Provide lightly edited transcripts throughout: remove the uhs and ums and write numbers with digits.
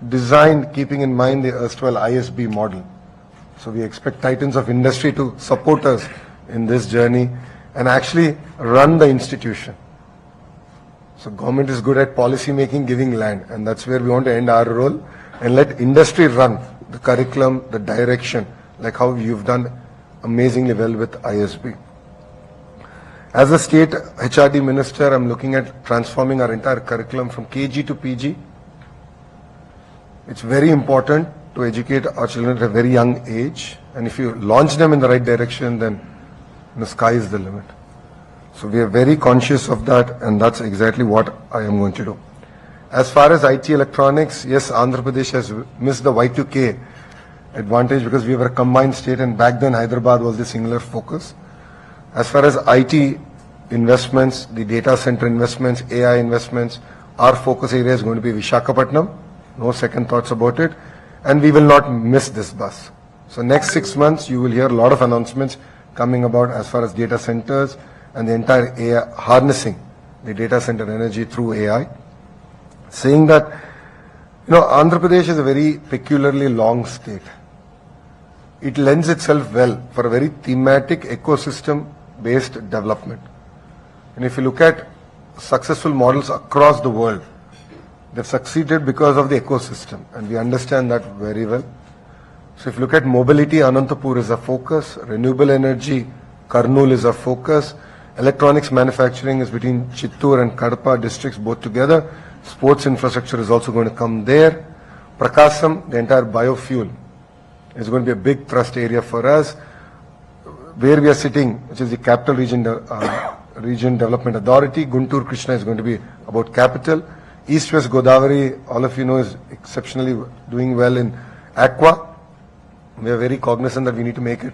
designed keeping in mind the erstwhile ISB model. So we expect titans of industry to support us in this journey and actually run the institution. So government is good at policy making, giving land, and that's where we want to end our role and let industry run the curriculum, the direction, like how you've done amazingly well with ISB. As a state HRD minister, I'm looking at transforming our entire curriculum from KG to PG. It's very important to educate our children at a very young age, and if you launch them in the right direction, then the sky is the limit. So we are very conscious of that, and that's exactly what I am going to do. As far as IT electronics, yes, Andhra Pradesh has missed the Y2K advantage because we were a combined state, and back then Hyderabad was the singular focus. As far as IT investments, the data center investments, AI investments, our focus area is going to be Visakhapatnam. No second thoughts about it. And we will not miss this bus. So next 6 months, you will hear a lot of announcements coming about as far as data centers and the entire AI, harnessing the data center energy through AI. Saying that, Andhra Pradesh is a very peculiarly long state. It lends itself well for a very thematic ecosystem-based development. And if you look at successful models across the world, they've succeeded because of the ecosystem, and we understand that very well. So if you look at mobility, Anantapur is a focus, renewable energy, Kurnool is a focus, electronics manufacturing is between Chittoor and Kadapa districts both together, sports infrastructure is also going to come there, Prakasam, the entire biofuel, is going to be a big thrust area for us. Where we are sitting, which is the capital region development authority, Guntur Krishna is going to be about capital. East-West Godavari, all of you know, is exceptionally doing well in aqua. We are very cognizant that we need to make it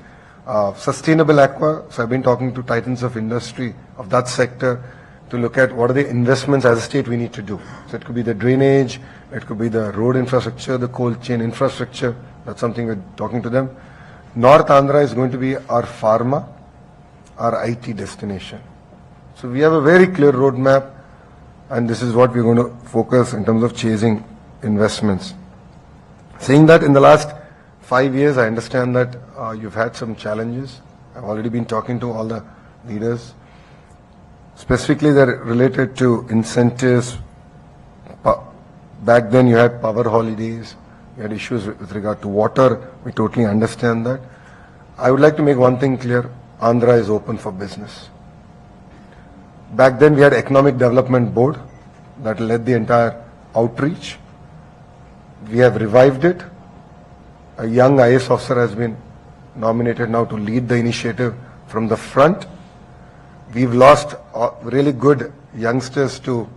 sustainable aqua. So I've been talking to titans of industry of that sector to look at what are the investments as a state we need to do. So it could be the drainage, it could be the road infrastructure, the cold chain infrastructure. That's something we're talking to them. North Andhra is going to be our pharma, our IT destination. So we have a very clear roadmap, and this is what we're going to focus in terms of chasing investments. Saying that, in the last 5 years, I understand that you've had some challenges. I've already been talking to all the leaders. Specifically, they're related to incentives. Back then, you had power holidays. You had issues with regard to water. We totally understand that. I would like to make one thing clear. Andhra is open for business. Back then, we had Economic Development Board that led the entire outreach. We have revived it. A young IAS officer has been nominated now to lead the initiative from the front. We've lost really good youngsters to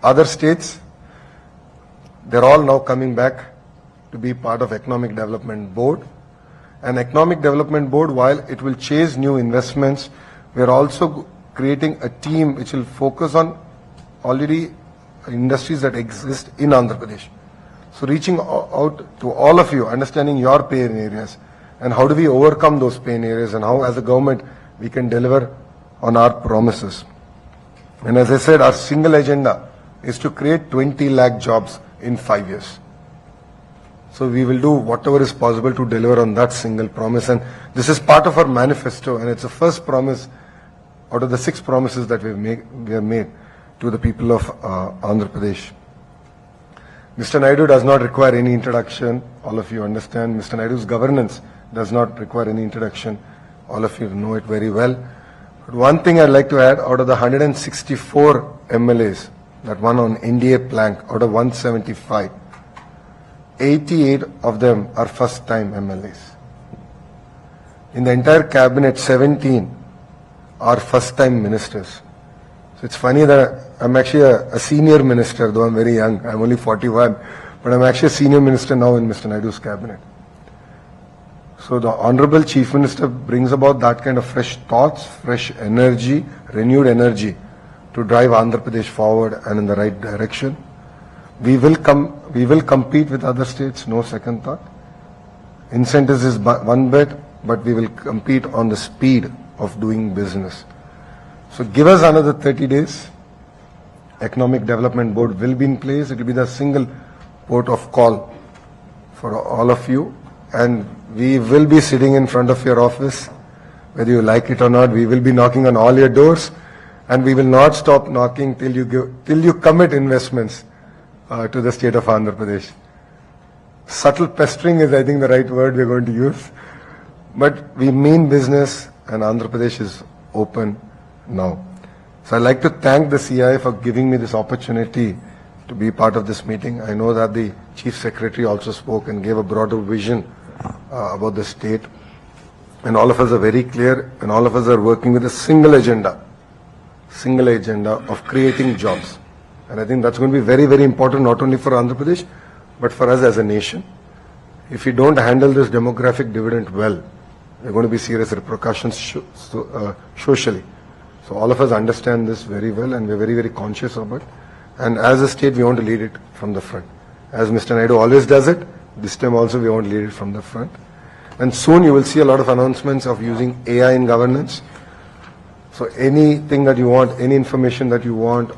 other states. They're all now coming back to be part of Economic Development Board. And Economic Development Board, while it will chase new investments, we are also creating a team which will focus on already industries that exist in Andhra Pradesh. So reaching out to all of you, understanding your pain areas, and how do we overcome those pain areas, and how as a government we can deliver on our promises. And as I said, our single agenda is to create 20 lakh jobs in 5 years. So we will do whatever is possible to deliver on that single promise, and this is part of our manifesto, and it's the first promise out of the 6 promises that we have made to the people of Andhra Pradesh. Mr. Naidu does not require any introduction. All of you understand. Mr. Naidu's governance does not require any introduction. All of you know it very well. But one thing I'd like to add, out of the 164 MLAs that won on NDA plank, out of 175, 88 of them are first-time MLAs. In the entire cabinet, 17 are first-time ministers. So it's funny that I'm actually a senior minister, though I'm very young. I'm only 41, but I'm actually a senior minister now in Mr. Naidu's cabinet. So the Honorable Chief Minister brings about that kind of fresh thoughts, fresh energy, renewed energy to drive Andhra Pradesh forward and in the right direction. We will compete with other states, no second thought. Incentives is one bit, but we will compete on the speed of doing business. So give us another 30 days. Economic Development Board will be in place. It will be the single port of call for all of you, and we will be sitting in front of your office, whether you like it or not. We will be knocking on all your doors, and we will not stop knocking till you commit investments to the state of Andhra Pradesh. Subtle pestering is, I think, the right word we're going to use, but we mean business, and Andhra Pradesh is open now. So I'd like to thank the CI for giving me this opportunity to be part of this meeting. I know that the Chief Secretary also spoke and gave a broader vision about the state. And all of us are very clear, and all of us are working with a single agenda of creating jobs. And I think that's going to be very, very important, not only for Andhra Pradesh, but for us as a nation. If we don't handle this demographic dividend well, there are going to be serious repercussions socially. So all of us understand this very well, and we're very, very conscious of it. And as a state, we want to lead it from the front. As Mr. Naidu always does it, this time also we want to lead it from the front. And soon you will see a lot of announcements of using AI in governance. So anything that you want, any information that you want,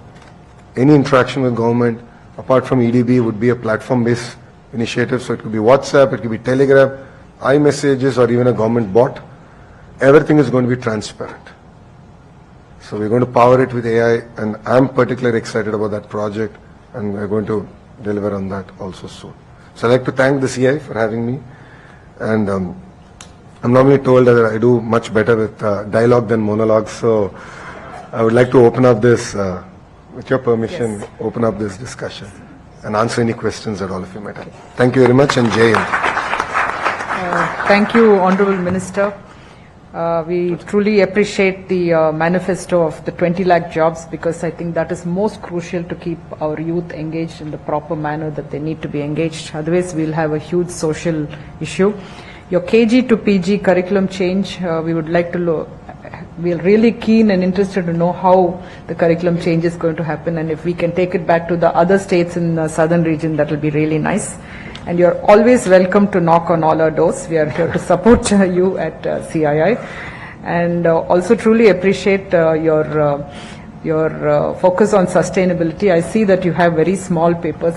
any interaction with government, apart from EDB, would be a platform-based initiative. So it could be WhatsApp, it could be Telegram, iMessages, or even a government bot. Everything is going to be transparent. So we're going to power it with AI, and I'm particularly excited about that project, and we're going to deliver on that also soon. So I'd like to thank the CI for having me, and I'm normally told that I do much better with dialogue than monologue, so I would like to open up this, with your permission, Yes. open up this discussion and answer any questions that all of you might have. Thank you very much, and Jai Hind. Thank you, Honorable Minister. We truly appreciate the manifesto of the 20 lakh jobs, because I think that is most crucial to keep our youth engaged in the proper manner that they need to be engaged. Otherwise, we'll have a huge social issue. Your KG to PG curriculum change, we would like to we're really keen and interested to know how the curriculum change is going to happen, and if we can take it back to the other states in the southern region, that will be really nice. And you're always welcome to knock on all our doors. We are here to support you at CII, and also truly appreciate your focus on sustainability. I see that you have very small papers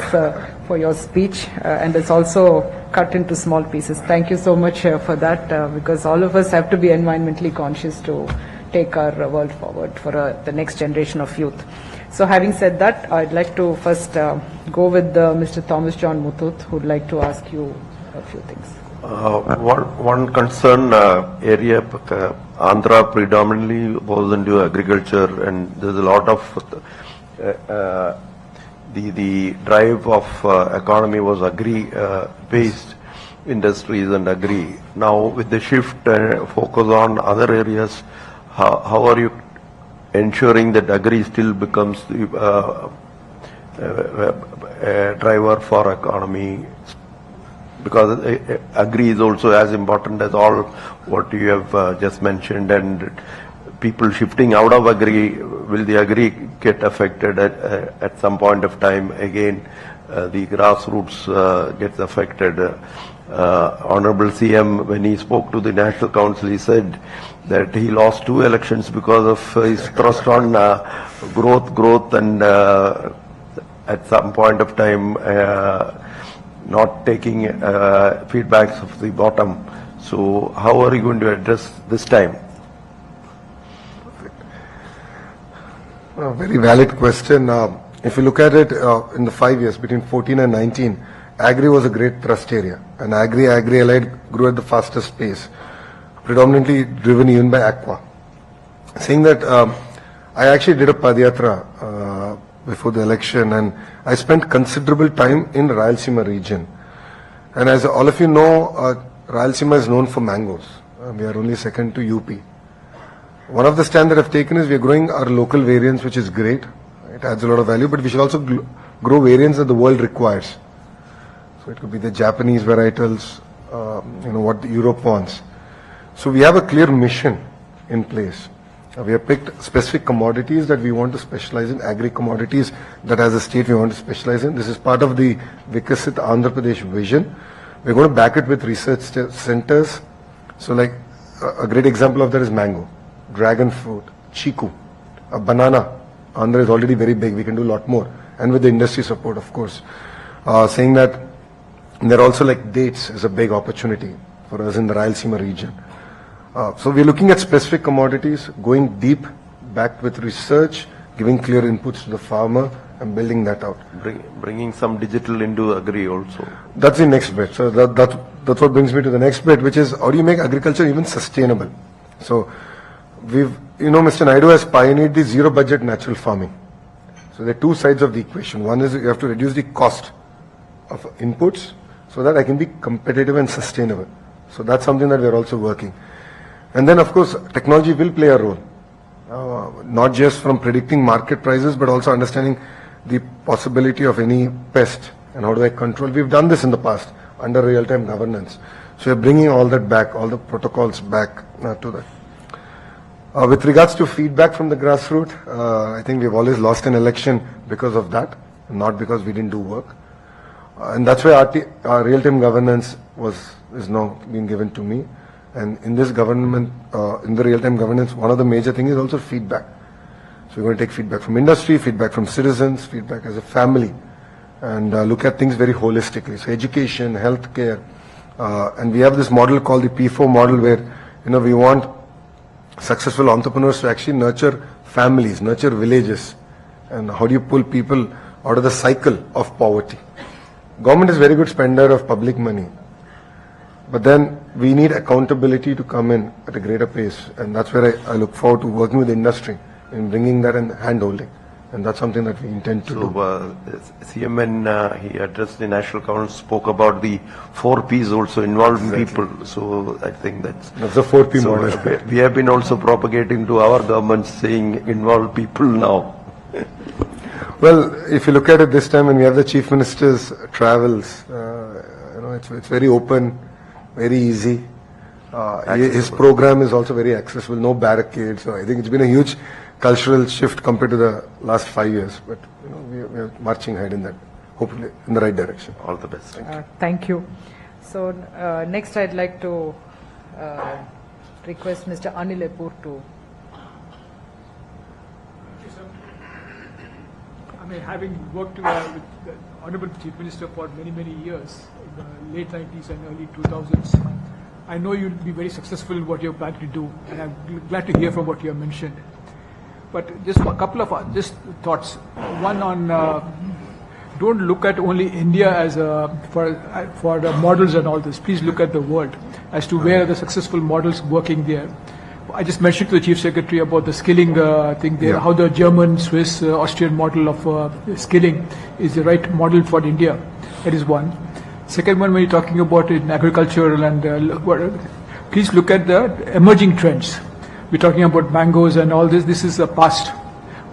for your speech, and it's also cut into small pieces. Thank you so much for that, because all of us have to be environmentally conscious to take our world forward for the next generation of youth. So having said that, I'd like to first go with Mr. Thomas John Muthoot, who would like to ask you a few things. One concern area, Andhra predominantly was into agriculture, and there's a lot of the drive of economy was agri-based industries and agri. Now with the shift focus on other areas, how are you ensuring that agri still becomes the driver for economy? Because agri is also as important as all what you have just mentioned, and people shifting out of agri, will the agri get affected at some point of time? Again, the grassroots gets affected. Honorable CM, when he spoke to the National Council, he said that he lost 2 elections because of his thrust on growth, and at some point of time not taking feedbacks of the bottom. So how are you going to address this time? A very valid question. If you look at it in the 5 years between 14 and 19, agri was a great thrust area, and agri-allied grew at the fastest pace, predominantly driven even by aqua. Saying that, I actually did a Padayatra before the election, and I spent considerable time in Rayalaseema region. And as all of you know, Rayalaseema is known for mangoes. We are only second to UP. One of the stand that I've taken is we are growing our local variants, which is great. It adds a lot of value, but we should also grow variants that the world requires. So it could be the Japanese varietals, what Europe wants. So we have a clear mission in place. We have picked specific commodities that we want to specialize in, agri commodities that as a state we want to specialize in. This is part of the Vikasit Andhra Pradesh vision. We're going to back it with research centers. So like a great example of that is mango, dragon fruit, chiku, a banana. Andhra is already very big. We can do a lot more. And with the industry support, of course. saying that they're also like dates is a big opportunity for us in the Rayalaseema region. So we're looking at specific commodities, going deep, backed with research, giving clear inputs to the farmer and building that out. Bringing some digital into agri also. That's the next bit. So that's what brings me to the next bit, which is how do you make agriculture even sustainable? So Mr. Naidu has pioneered the zero budget natural farming. So there are two sides of the equation. One is you have to reduce the cost of inputs so that I can be competitive and sustainable. So that's something that we're also working. And then of course technology will play a role. Not just from predicting market prices, but also understanding the possibility of any pest and how do I control. We've done this in the past under real-time governance. So we're bringing all that back, all the protocols back to that. With regards to feedback from the grassroots, I think we've always lost an election because of that, not because we didn't do work. And that's why our real-time governance is now being given to me. And in this government, in the real-time governance, one of the major things is also feedback. So we're going to take feedback from industry, feedback from citizens, feedback as a family, and look at things very holistically. So education, healthcare, and we have this model called the P4 model where, we want successful entrepreneurs to actually nurture families, nurture villages. And how do you pull people out of the cycle of poverty? Government is very good spender of public money. But then we need accountability to come in at a greater pace. And that's where I look forward to working with the industry in bringing that and hand-holding. And that's something that we intend to do. CM, when he addressed the National Council, spoke about the 4 Ps also involving people. So I think that's the 4P model. We have been also propagating to our government saying involve people now. Well, if you look at it this time when we have the Chief Minister's travels, it's very open, very easy. His program is also very accessible, no barricades. So I think it's been a huge cultural shift compared to the last 5 years. But we are marching ahead in that, hopefully in the right direction. All the best. Thank you. So next I'd like to request Mr. Anil Epur to. Having worked with the Honorable Chief Minister for many, many years, in the late 90s and early 2000s, I know you'll be very successful in what you're planning to do, and I'm glad to hear from what you have mentioned. But just a couple of thoughts. One on, don't look at only India as for the models and all this. Please look at the world as to where are the successful models working there. I just mentioned to the Chief Secretary about the skilling thing there, how the German, Swiss, Austrian model of skilling is the right model for India. That is one. Second one, when you're talking about in agriculture, and please look at the emerging trends. We're talking about mangoes and all this. This is the past.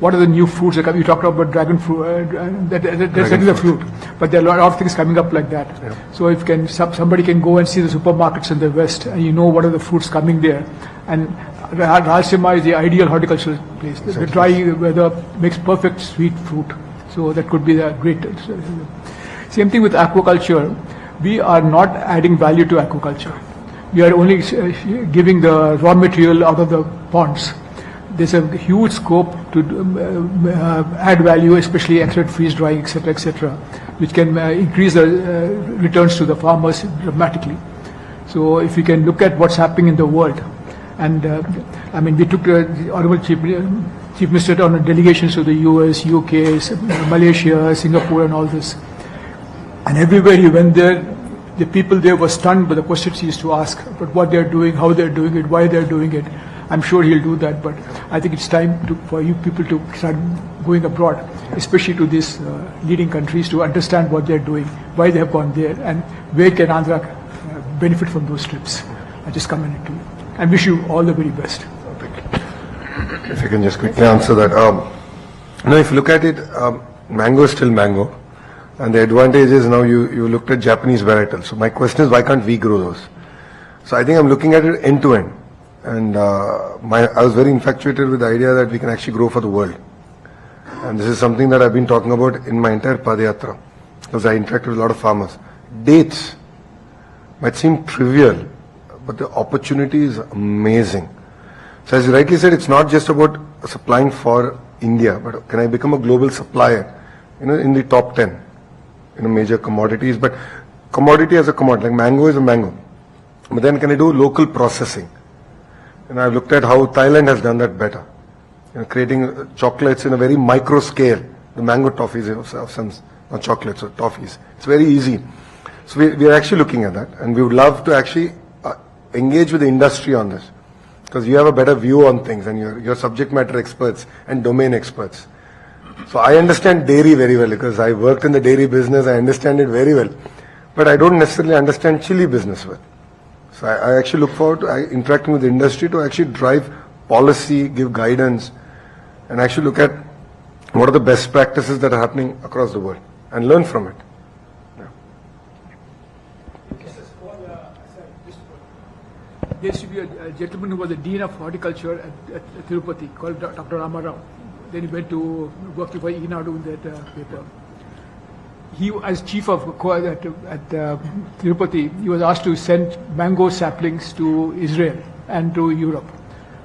What are the new fruits? You talked about dragon fruit. That's the fruit. But there are a lot of things coming up like that. Yeah. So if somebody can go and see the supermarkets in the West, and what are the fruits coming there. And Rayalaseema is the ideal horticultural place. Exactly. The dry weather makes perfect sweet fruit. So that could be the great. Same thing with aquaculture. We are not adding value to aquaculture. We are only giving the raw material out of the ponds. There's a huge scope to add value, especially extract freeze drying, etc., which can increase the returns to the farmers dramatically. So if we can look at what's happening in the world, and we took the Honorable Chief Minister on delegations to the US, UK, Malaysia, Singapore, and all this. And everywhere he went there, the people there were stunned by the questions he used to ask about what they're doing, how they're doing it, why they're doing it. I'm sure he'll do that, but I think it's time for you people to start going abroad, especially to these leading countries, to understand what they're doing, why they have gone there, and where can Andhra benefit from those trips. I just commend it to you. And wish you all the very best. If I can just quickly answer that. If you look at it, mango is still mango. And the advantage is now you looked at Japanese varietals. So my question is, why can't we grow those? So I think I'm looking at it end to end. And I was very infatuated with the idea that we can actually grow for the world. And this is something that I've been talking about in my entire Padayatra, because I interacted with a lot of farmers. Dates might seem trivial, but the opportunity is amazing. So as you rightly said, it's not just about supplying for India, but can I become a global supplier, in the top 10? major commodities, but commodity as a commodity, like mango is a mango. But then can I do local processing? And I've looked at how Thailand has done that better. Creating chocolates in a very micro scale. The mango toffees of some, not chocolates, or toffees. It's very easy. So we are actually looking at that, and we would love to actually engage with the industry on this, because you have a better view on things, and you're subject matter experts and domain experts. So I understand dairy very well, because I worked in the dairy business, I understand it very well. But I don't necessarily understand chili business well. So I actually look forward to interacting with the industry to actually drive policy, give guidance, and actually look at what are the best practices that are happening across the world and learn from it. There used to be a gentleman who was the Dean of Horticulture at Tirupati called Dr. Ramarao. Then he went to work for Naidu in that paper. He, as chief of at Tirupati, he was asked to send mango saplings to Israel and to Europe.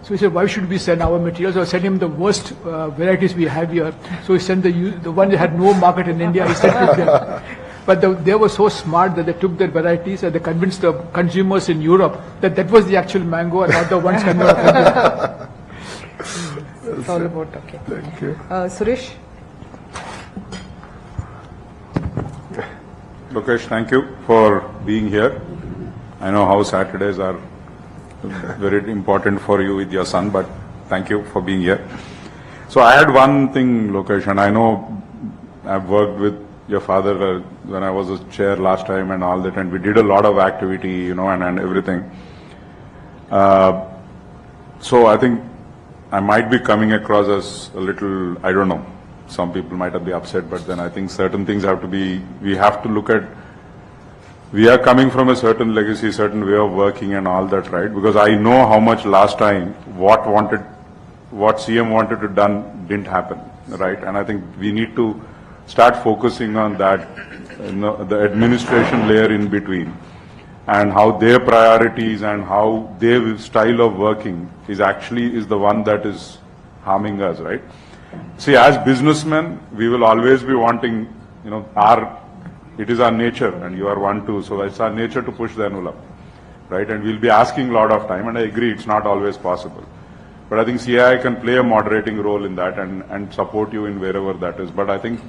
So he said, why should we send our materials or send him the worst varieties we have here? So he sent the one that had no market in India, he sent to them. But they were so smart that they took their varieties and they convinced the consumers in Europe that that was the actual mango and not the ones coming out of India. It's all about, okay. Thank you. Suresh? Lokesh, thank you for being here. I know how Saturdays are very important for you with your son, but thank you for being here. So I had one thing, Lokesh, and I know I've worked with your father when I was a chair last time and all that, and we did a lot of activity, and everything. So I think I might be coming across as a little, I don't know, some people might be upset, but then I think certain things have to be, we have to look at, we are coming from a certain legacy, certain way of working and all that, right? Because I know how much last time, what CM wanted to done didn't happen, right? And I think we need to start focusing on that, the administration layer in between, and how their priorities and how their style of working is the one that is harming us, right? See, as businessmen, we will always be wanting, it is our nature, and you are one too, so it's our nature to push the envelope, right? And we'll be asking a lot of time, and I agree, it's not always possible. But I think CII can play a moderating role in that and support you in wherever that is. But I think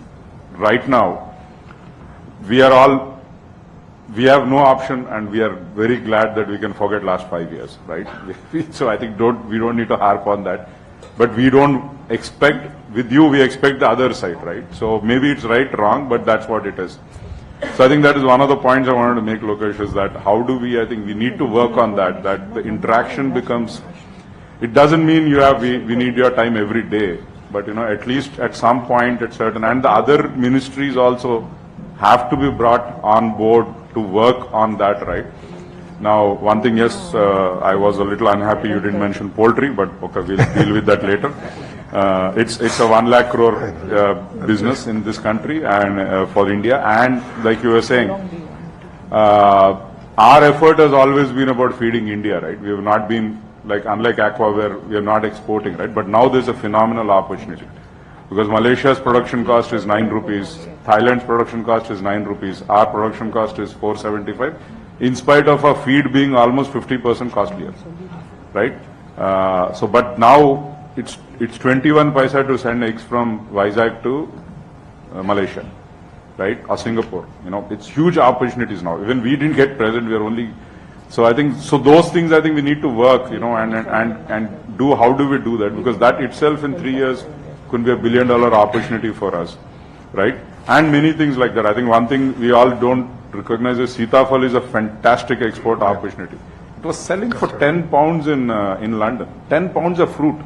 right now, we have no option, and we are very glad that we can forget last 5 years, right? So I think we don't need to harp on that. But we don't expect, with you, we expect the other side, right? So maybe it's right, wrong, but that's what it is. So I think that is one of the points I wanted to make, Lokesh, is that how do we, I think we need to work on that the interaction becomes, it doesn't mean we need your time every day, but at least at some point at certain, and the other ministries also have to be brought on board to work on that, right? Now, one thing, yes, I was a little unhappy you didn't mention poultry, but okay, we'll deal with that later. It's a 1 lakh crore business in this country and for India, and like you were saying, our effort has always been about feeding India, right? We have not been, unlike Aqua, where we are not exporting, right? But now there's a phenomenal opportunity, because Malaysia's production cost is 9 rupees, Thailand's production cost is 9 rupees, our production cost is 475, in spite of our feed being almost 50% costlier, right? But now it's 21 paisa to send eggs from Vizag to Malaysia, right? Or Singapore. It's huge opportunities now. Even we didn't get present, we are only. So I think, those things I think we need to work, and do, how do we do that? Because that itself in 3 years could be $1 billion opportunity for us, right? And many things like that. I think one thing we all don't recognize is Sitafal is a fantastic export opportunity. It was selling for 10 pounds in London. 10 pounds of fruit,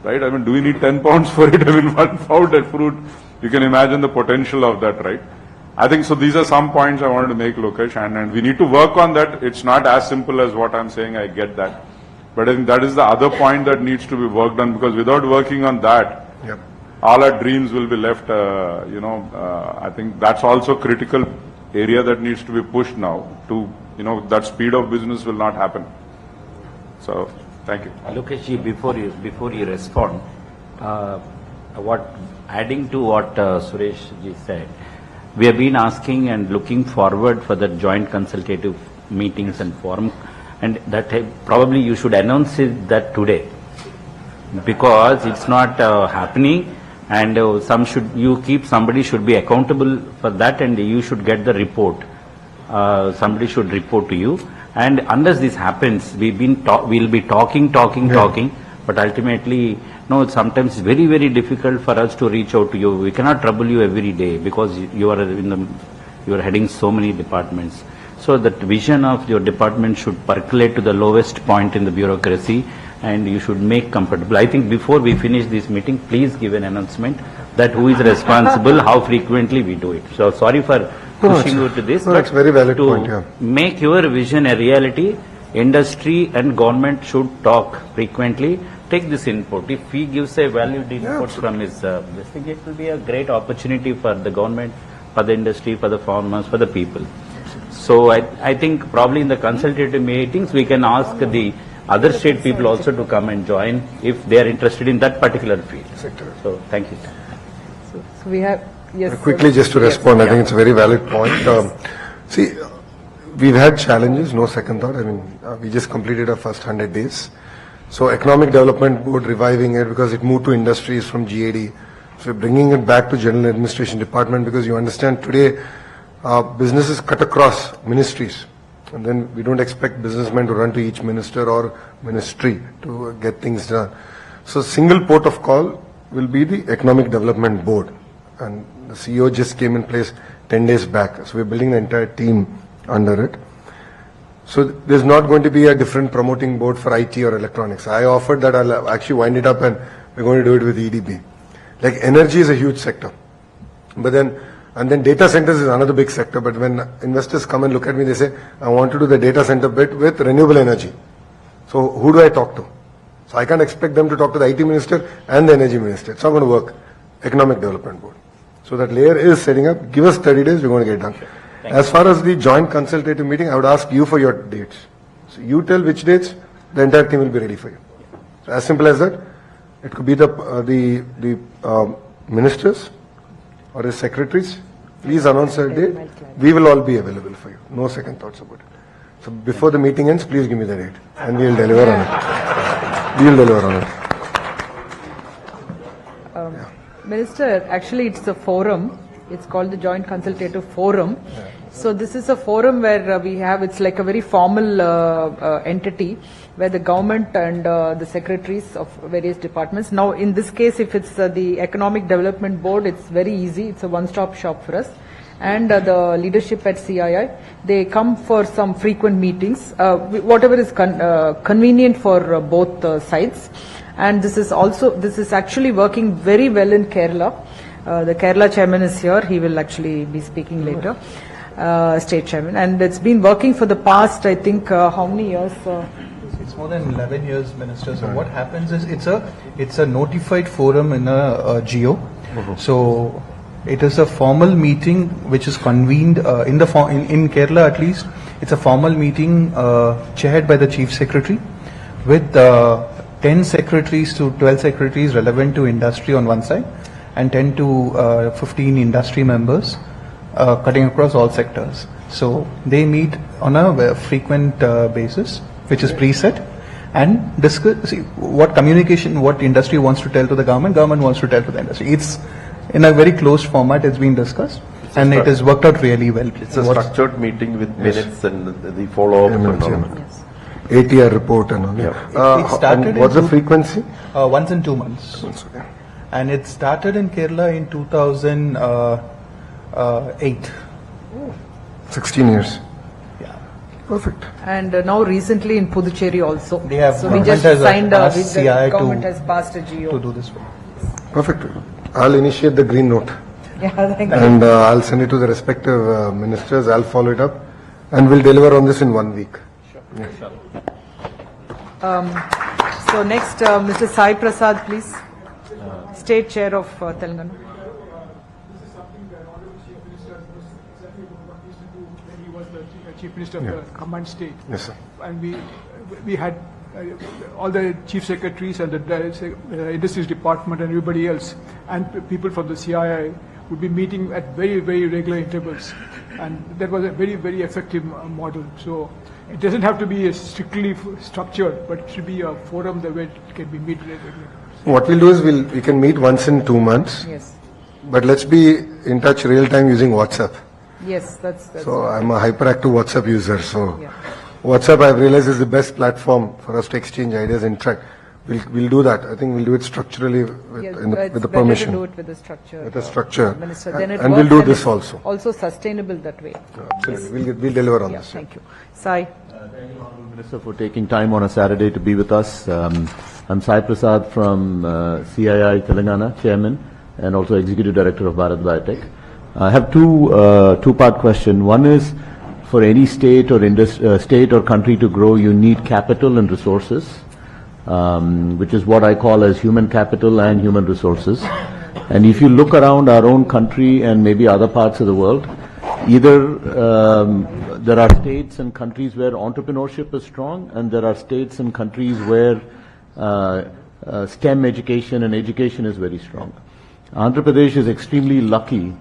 right? I mean, do we need 10 pounds for it? I mean, 1 pound of fruit, you can imagine the potential of that, right? I think, so these are some points I wanted to make, Lokesh, and we need to work on that. It's not as simple as what I'm saying, I get that. But I think that is the other point that needs to be worked on, because without working on that, Yep. all our dreams will be left, I think that's also critical area that needs to be pushed now to, that speed of business will not happen. So, thank you. Lokesh, before you respond, adding to what Suresh ji said, we have been asking and looking forward for the joint consultative meetings and forum, and that probably you should announce it that today, because it's not happening, and somebody should be accountable for that, and you should get the report. Somebody should report to you, and unless this happens, we'll be talking, but ultimately, no, sometimes it's very, very difficult for us to reach out to you. We cannot trouble you every day because you are heading so many departments. So that vision of your department should percolate to the lowest point in the bureaucracy, and you should make comfortable. I think before we finish this meeting, please give an announcement that who is responsible, how frequently we do it. So sorry for pushing you to this. No, it's very valid to point, yeah. make your vision a reality, industry and government should talk frequently. Take this input. If he gives a valued input from his this thing, it will be a great opportunity for the government, for the industry, for the farmers, for the people. So I think probably in the consultative meetings we can ask the other state people also to come and join if they are interested in that particular field. So thank you. So we have, yes. Quickly, just to respond, I think it's a very valid point. See, we've had challenges, no second thought. I mean, we just completed our first 100 days. So Economic Development Board reviving it because it moved to industries from GAD. So we're bringing it back to General Administration Department because you understand today businesses cut across ministries. And then we don't expect businessmen to run to each minister or ministry to get things done. So single port of call will be the Economic Development Board. And the CEO just came in place 10 days back. So we're building the entire team under it. So there's not going to be a different promoting board for IT or electronics. I offered that I'll actually wind it up and we're going to do it with EDB. Like energy is a huge sector. But then data centers is another big sector. But when investors come and look at me, they say, I want to do the data center bit with renewable energy. So who do I talk to? So I can't expect them to talk to the IT minister and the energy minister. It's not going to work. Economic Development Board. So that layer is setting up. Give us 30 days, we're going to get done. As far as the joint consultative meeting, I would ask you for your dates. So you tell which dates, the entire team will be ready for you. So as simple as that. It could be the ministers or the secretaries. Please announce a date. We will all be available for you. No second thoughts about it. So before the meeting ends, please give me the date and we will deliver on it. We will deliver on it. Minister, actually it's a forum. It's called the Joint Consultative Forum. So this is a forum where it's like a very formal entity where the government and the secretaries of various departments. Now in this case, if it's the Economic Development Board, it's very easy. It's a one-stop shop for us. And the leadership at CII, they come for some frequent meetings, whatever is convenient for both sides. And this is actually working very well in Kerala. The Kerala chairman is here. He will actually be speaking later. State chairman. And it's been working for the past, I think, how many years? It's more than 11 years, Minister. So what happens is it's a notified forum in a GO. So it is a formal meeting which is convened in Kerala at least. It's a formal meeting chaired by the Chief Secretary with 10 secretaries to 12 secretaries relevant to industry on one side and 10 to 15 industry members cutting across all sectors. So they meet on a frequent basis, which is preset, and discuss what communication, what industry wants to tell to the government wants to tell to the industry. It's in a very closed format. It's been discussed, and it has worked out really well. It's a structured meeting with minutes and the follow-up and all. Yes. ATR report and all. It started. What's the frequency? Once in 2 months. And it started in Kerala in 2008. 16 years. Yeah. Perfect. And now recently in Puducherry also. They have, so we just signed with the government has passed a GO. To do this work. Perfect. I'll initiate the green note. Yeah, thank you. And I'll send it to the respective ministers. I'll follow it up. And we'll deliver on this in 1 week. Sure. Yeah. So next, Mr. Sai Prasad, please. State Chair of Telangana. This is something that Honorable Chief Minister knows exactly what he used to do when he was the Chief Minister of the combined state. Yes, sir. And we had all the chief secretaries and the industries department and everybody else and people from the CII would be meeting at very, very regular intervals. And that was a very, very effective model. So it doesn't have to be strictly structured, but it should be a forum that where it can be meet regularly. What we'll do is we can meet once in 2 months, Yes. but let's be in touch real time using WhatsApp. Yes, that's So I'm a hyperactive WhatsApp user, so Yeah. WhatsApp I've realized is the best platform for us to exchange ideas and interact. We'll do that. I think we'll do it structurally with, Yes, with it's the better permission. to do it with a structure. With a structure. Minister. Then it And we'll works do and this it's also. Also sustainable that way. Absolutely. We'll deliver on Yeah, this. thank you. Sai. Thank you, Honourable Minister, for taking time on a Saturday to be with us. I'm Sai Prasad from CII Telangana, Chairman, and also Executive Director of Bharat Biotech. I have two-part question. One is, for any state or state or country to grow, you need capital and resources, which is what I call as human capital and human resources. And if you look around our own country and maybe other parts of the world, either there are states and countries where entrepreneurship is strong, and there are states and countries where STEM education and education is very strong. Andhra Pradesh is extremely lucky.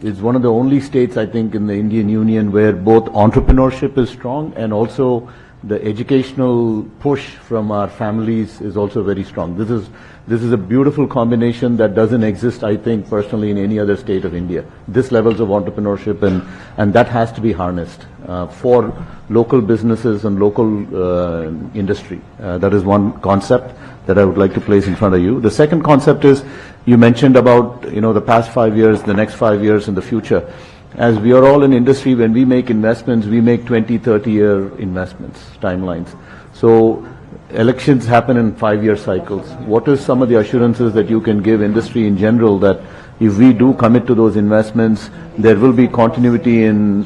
It's one of the only states, I think, in the Indian Union where both entrepreneurship is strong and also the educational push from our families is also very strong. This is a beautiful combination that doesn't exist, I think, personally in any other state of India. This levels of entrepreneurship and that has to be harnessed for local businesses and local industry. That is one concept that I would like to place in front of you. The second concept is, you mentioned about, the past 5 years, the next 5 years in the future. As we are all in industry, when we make investments, we make 20, 30-year investments, timelines. So elections happen in 5-year cycles. What is some of the assurances that you can give industry in general that if we do commit to those investments, there will be continuity in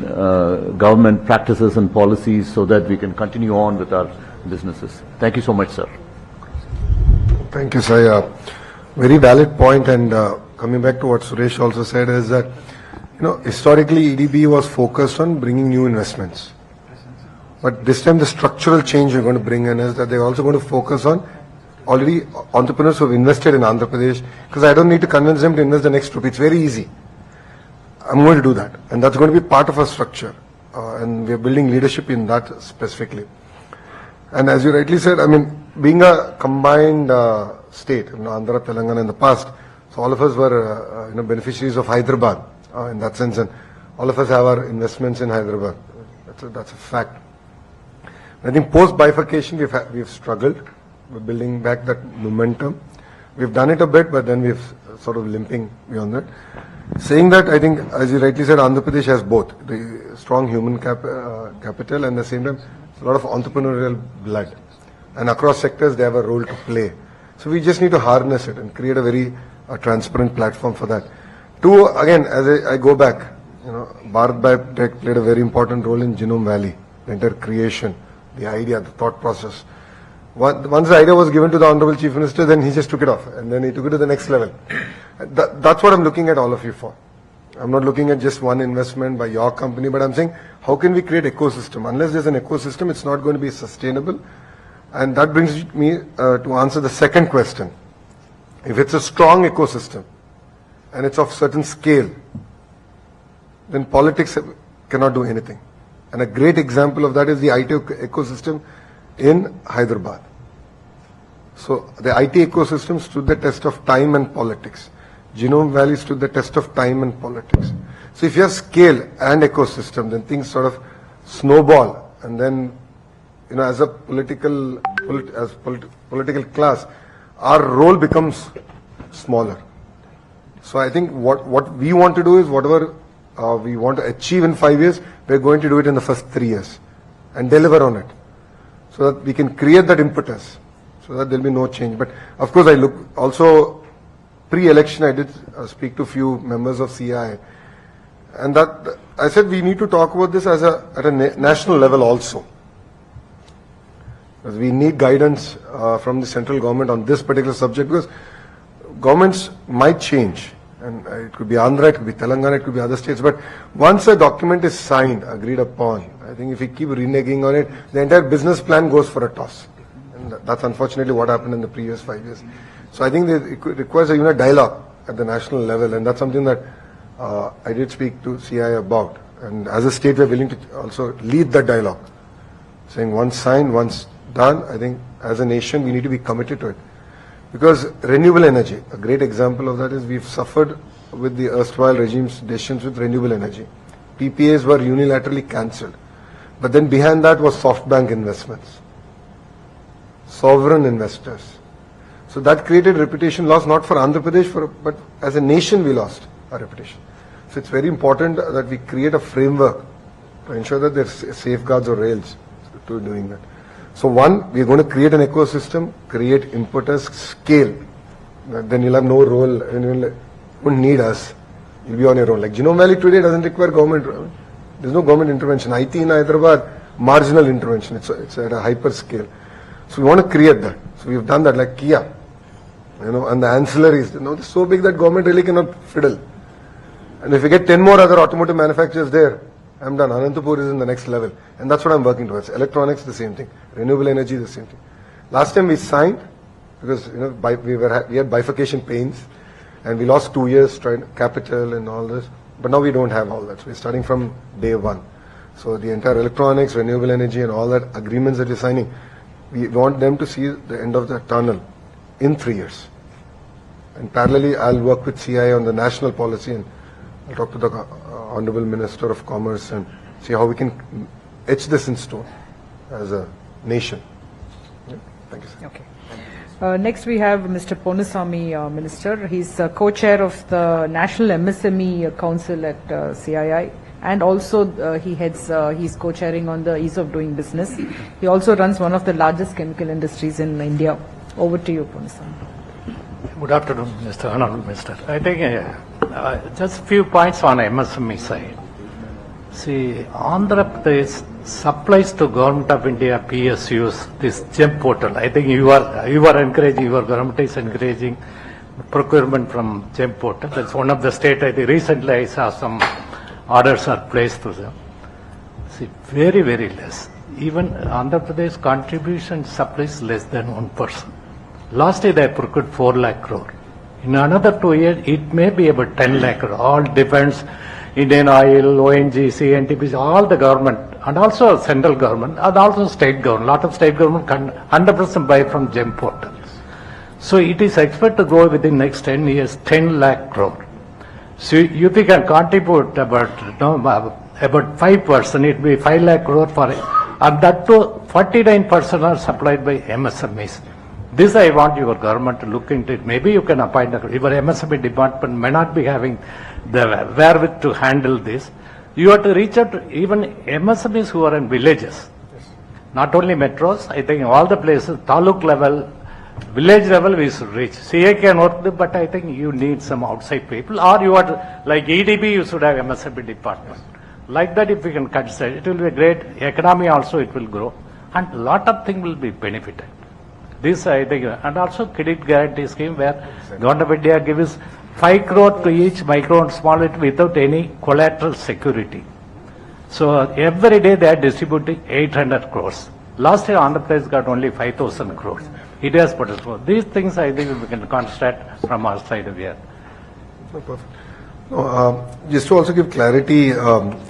government practices and policies so that we can continue on with our businesses? Thank you so much, sir. Thank you, Sai. Very valid point, and coming back to what Suresh also said is that, historically EDB was focused on bringing new investments. But this time the structural change we're going to bring in is that they're also going to focus on already entrepreneurs who have invested in Andhra Pradesh, because I don't need to convince them to invest the next rupee. It's very easy. I'm going to do that, and that's going to be part of our structure, and we're building leadership in that specifically. And as you rightly said, being a combined state, Andhra, Telangana in the past, so all of us were beneficiaries of Hyderabad in that sense, and all of us have our investments in Hyderabad. That's a fact. I think post bifurcation we've struggled with building back that momentum. We've done it a bit, but then we've sort of limping beyond that. Saying that, I think, as you rightly said, Andhra Pradesh has both the strong human capital and at the same time a lot of entrepreneurial blood, and across sectors they have a role to play. So we just need to harness it and create a very transparent platform for that. Two, again, as I go back, Bharat Biotech played a very important role in Genome Valley, the entire creation, the idea, the thought process. Once the idea was given to the Honorable Chief Minister, then he just took it off, and then he took it to the next level. That's what I'm looking at all of you for. I'm not looking at just one investment by your company, but I'm saying, how can we create ecosystem? Unless there's an ecosystem, it's not going to be sustainable. And that brings me to answer the second question. If it's a strong ecosystem, and it's of certain scale, then politics cannot do anything. And a great example of that is the IT ecosystem in Hyderabad. So the IT ecosystem stood the test of time and politics. Genome Valley stood the test of time and politics. So if you have scale and ecosystem, then things sort of snowball, and then, as a political class, our role becomes smaller. So I think what we want to do is whatever we want to achieve in 5 years, we're going to do it in the first 3 years and deliver on it, so that we can create that impetus, so that there'll be no change. But of course, I look also pre-election, I did speak to a few members of CI, and that I said we need to talk about this at a national level also. Because we need guidance from the central government on this particular subject, because governments might change, and it could be Andhra, it could be Telangana, it could be other states, but once a document is signed, agreed upon, I think if we keep reneging on it, the entire business plan goes for a toss. And that's unfortunately what happened in the previous 5 years. So I think it requires a dialogue at the national level, and that's something that I did speak to CI about, and as a state we're willing to also lead that dialogue, saying once signed, once done, I think as a nation we need to be committed to it. Because renewable energy, a great example of that is we've suffered with the erstwhile regime's decisions with renewable energy. PPAs were unilaterally cancelled. But then behind that was SoftBank investments, sovereign investors. So that created reputation loss not for Andhra Pradesh, but as a nation we lost our reputation. So it's very important that we create a framework to ensure that there's safeguards or rails to doing that. So one, we're going to create an ecosystem, create impetus, scale. Then you'll have no role, and you won't need us. You'll be on your own. Like Genome Valley today doesn't require government. There's no government intervention. IT in Hyderabad, marginal intervention. It's at a hyper scale. So we want to create that. So we've done that like Kia, and the ancillaries. They're so big that government really cannot fiddle. And if we get 10 more other automotive manufacturers there, I'm done. Anantapur is in the next level. And that's what I'm working towards. Electronics, the same thing. Renewable energy, the same thing. Last time we signed, because we had bifurcation pains, and we lost 2 years trying capital and all this. But now we don't have all that. So we're starting from day one. So the entire electronics, renewable energy, and all that agreements that we're signing, we want them to see the end of the tunnel in 3 years. And parallelly, I'll work with CI on the national policy, and I'll talk to the Honorable Minister of Commerce and see how we can etch this in stone as a nation. Yeah. Thank you, sir. Okay. Next we have Mr. Ponusamy, Minister. He's co-chair of the National MSME Council at CII, and also he's co-chairing on the ease of doing business. He also runs one of the largest chemical industries in India. Over to you, Ponusamy. Good afternoon, Mr. Honorable Minister. I think just a few points on MSME side. See, Andhra Pradesh supplies to Government of India PSUs this GEM portal. I think you are encouraging, your government is encouraging procurement from GEM portal. That's one of the state. I think recently I saw some orders are placed to them. See, very, very less. Even Andhra Pradesh contribution supplies less than 1%. Last year they procured 4 lakh crore. In another 2 years, it may be about 10 lakh crore. All depends, Indian Oil, ONGC, NTPC, all the government, and also central government, and also state government. Lot of state government can 100% buy from GEM portal. So it is expected to grow within next 10 years, 10 lakh crore. So you can contribute about 5%, it will be 5 lakh crore for it. And that too, 49% are supplied by MSMEs. This I want your government to look into it. Maybe you can appoint, your MSME department may not be having the wherewith to handle this. You have to reach out to even MSMEs who are in villages. Not only metros, I think all the places, taluk level, village level we should reach. CA can work, but I think you need some outside people, or you are like EDB, you should have MSME department. Like that, if we can consider, it will be great. Economy also it will grow, and a lot of things will be benefited. This I think, and also credit guarantee scheme where Government of India gives 5 crore to each micro and small without any collateral security. So every day they are distributing 800 crores. Last year Andhra Pradesh got only 5,000 crores. It has potential. These things I think we can construct from our side of here. Perfect. Just to also give clarity,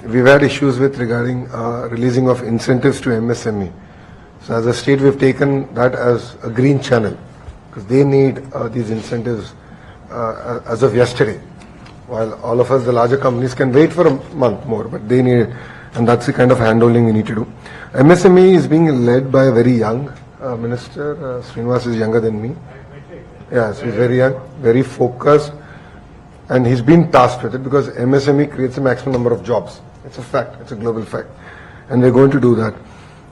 we've had issues with regarding releasing of incentives to MSME. So as a state, we've taken that as a green channel because they need these incentives as of yesterday. While all of us, the larger companies, can wait for a month more, but they need it. And that's the kind of handholding we need to do. MSME is being led by a very young minister. Srinivas is younger than me. Yeah, so he's very young, very focused. And he's been tasked with it because MSME creates a maximum number of jobs. It's a fact. It's a global fact. And we're going to do that.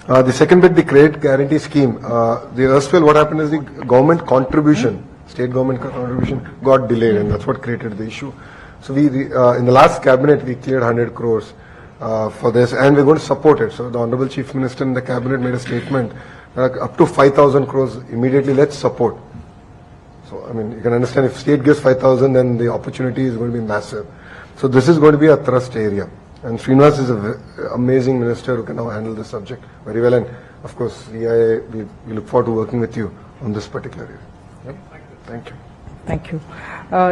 The second bit, the credit guarantee scheme. The erstwhile, what happened is the government contribution, state government contribution got delayed, and that's what created the issue. So we, in the last cabinet, we cleared 100 crores for this, and we're going to support it. So the Honorable Chief Minister in the cabinet made a statement, up to 5,000 crores immediately, let's support. So, I mean, you can understand if state gives 5,000, then the opportunity is going to be massive. So this is going to be a thrust area. And Srinivas is an amazing minister who can now handle the subject very well. And of course, we look forward to working with you on this particular area. Yep. Thank you. Thank you.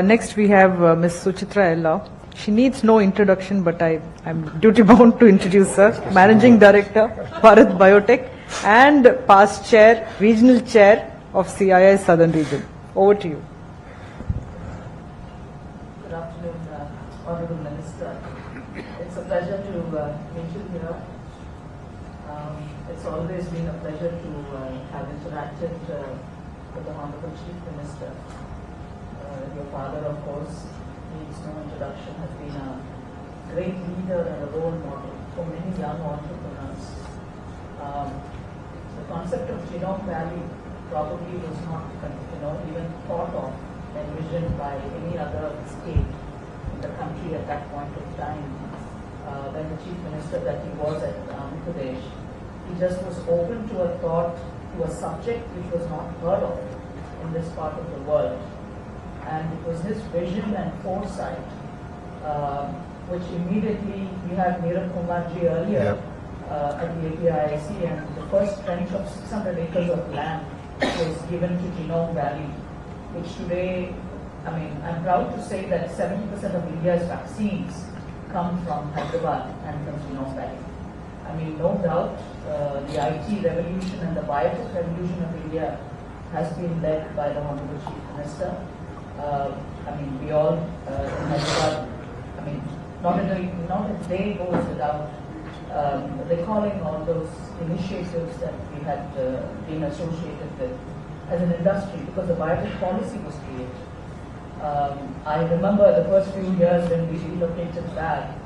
Next we have Ms. Suchitra Ella. She needs no introduction, but I'm duty bound to introduce her. Managing Director, Bharat Biotech, and past Chair, Regional Chair of CII Southern Region. Over to you. Good afternoon, Honorable Minister. It's a pleasure to meet you here. It's always been a pleasure to have interacted with the Honorable Chief Minister. Your father, of course, needs no introduction, has been a great leader and a role model for many young entrepreneurs. The concept of Genome Valley probably was not, even thought of, envisioned by any other state in the country at that point of time. When the Chief Minister that he was at Andhra Pradesh, he just was open to a thought, to a subject which was not heard of in this part of the world. And it was his vision and foresight, which immediately, we had Neeraj Kumarji earlier at the APIIC, and the first trench of 600 acres of land was given to Genome Valley, which today, I'm proud to say that 70% of India's vaccines come from Hyderabad and from Genome Valley. No doubt, the IT revolution and the biotech revolution of India has been led by the Honorable Chief Minister. We all in Hyderabad, not a day goes without recalling all those initiatives that we had been associated with as an industry, because the biotech policy was created. I remember the first few years when we relocated back,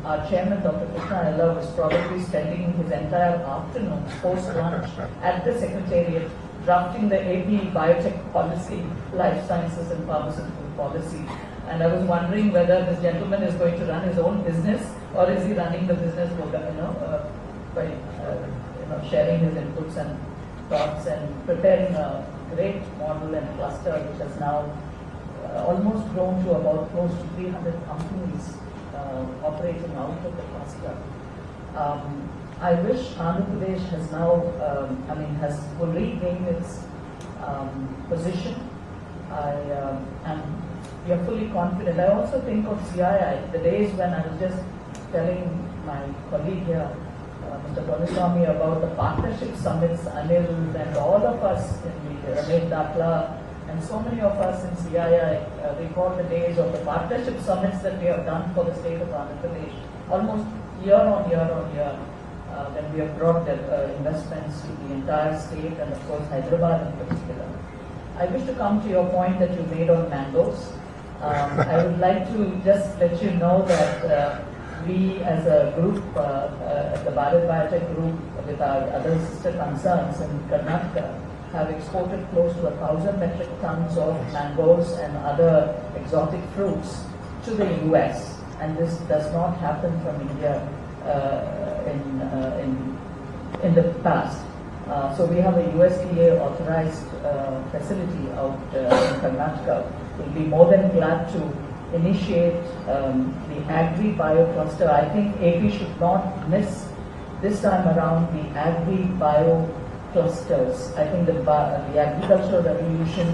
our chairman, Dr. Krishna Ella, was probably spending his entire afternoon post-lunch at the Secretariat drafting the Agri-bio policy, life sciences and pharmaceutical policy. And I was wondering whether this gentleman is going to run his own business, or is he running the business by sharing his inputs and thoughts and preparing a great model and cluster which has now almost grown to about close to 300 companies operating out of the cluster. I wish Andhra Pradesh has now, has fully gained its position. We are fully confident. I also think of CII, the days when I was just telling my colleague here, Mr. Poliswamy, about the partnership summits, Anil and all of us in the Ramesh Dakla, and so many of us in CII recall the days of the partnership summits that we have done for the state of Andhra Pradesh, almost year on year on year, when we have brought the investments to the entire state and of course Hyderabad in particular. I wish to come to your point that you made on mangoes. I would like to just let you know that we as a group, the Bharat Biotech group with our other sister concerns in Karnataka, have exported close to 1,000 metric tons of mangoes and other exotic fruits to the US. And this does not happen from India in the past. So we have a USDA authorized facility out in Karnataka. We'll be more than glad to initiate the Agri-bio cluster. I think AP should not miss this time around the Agri-bio clusters. I think the agricultural revolution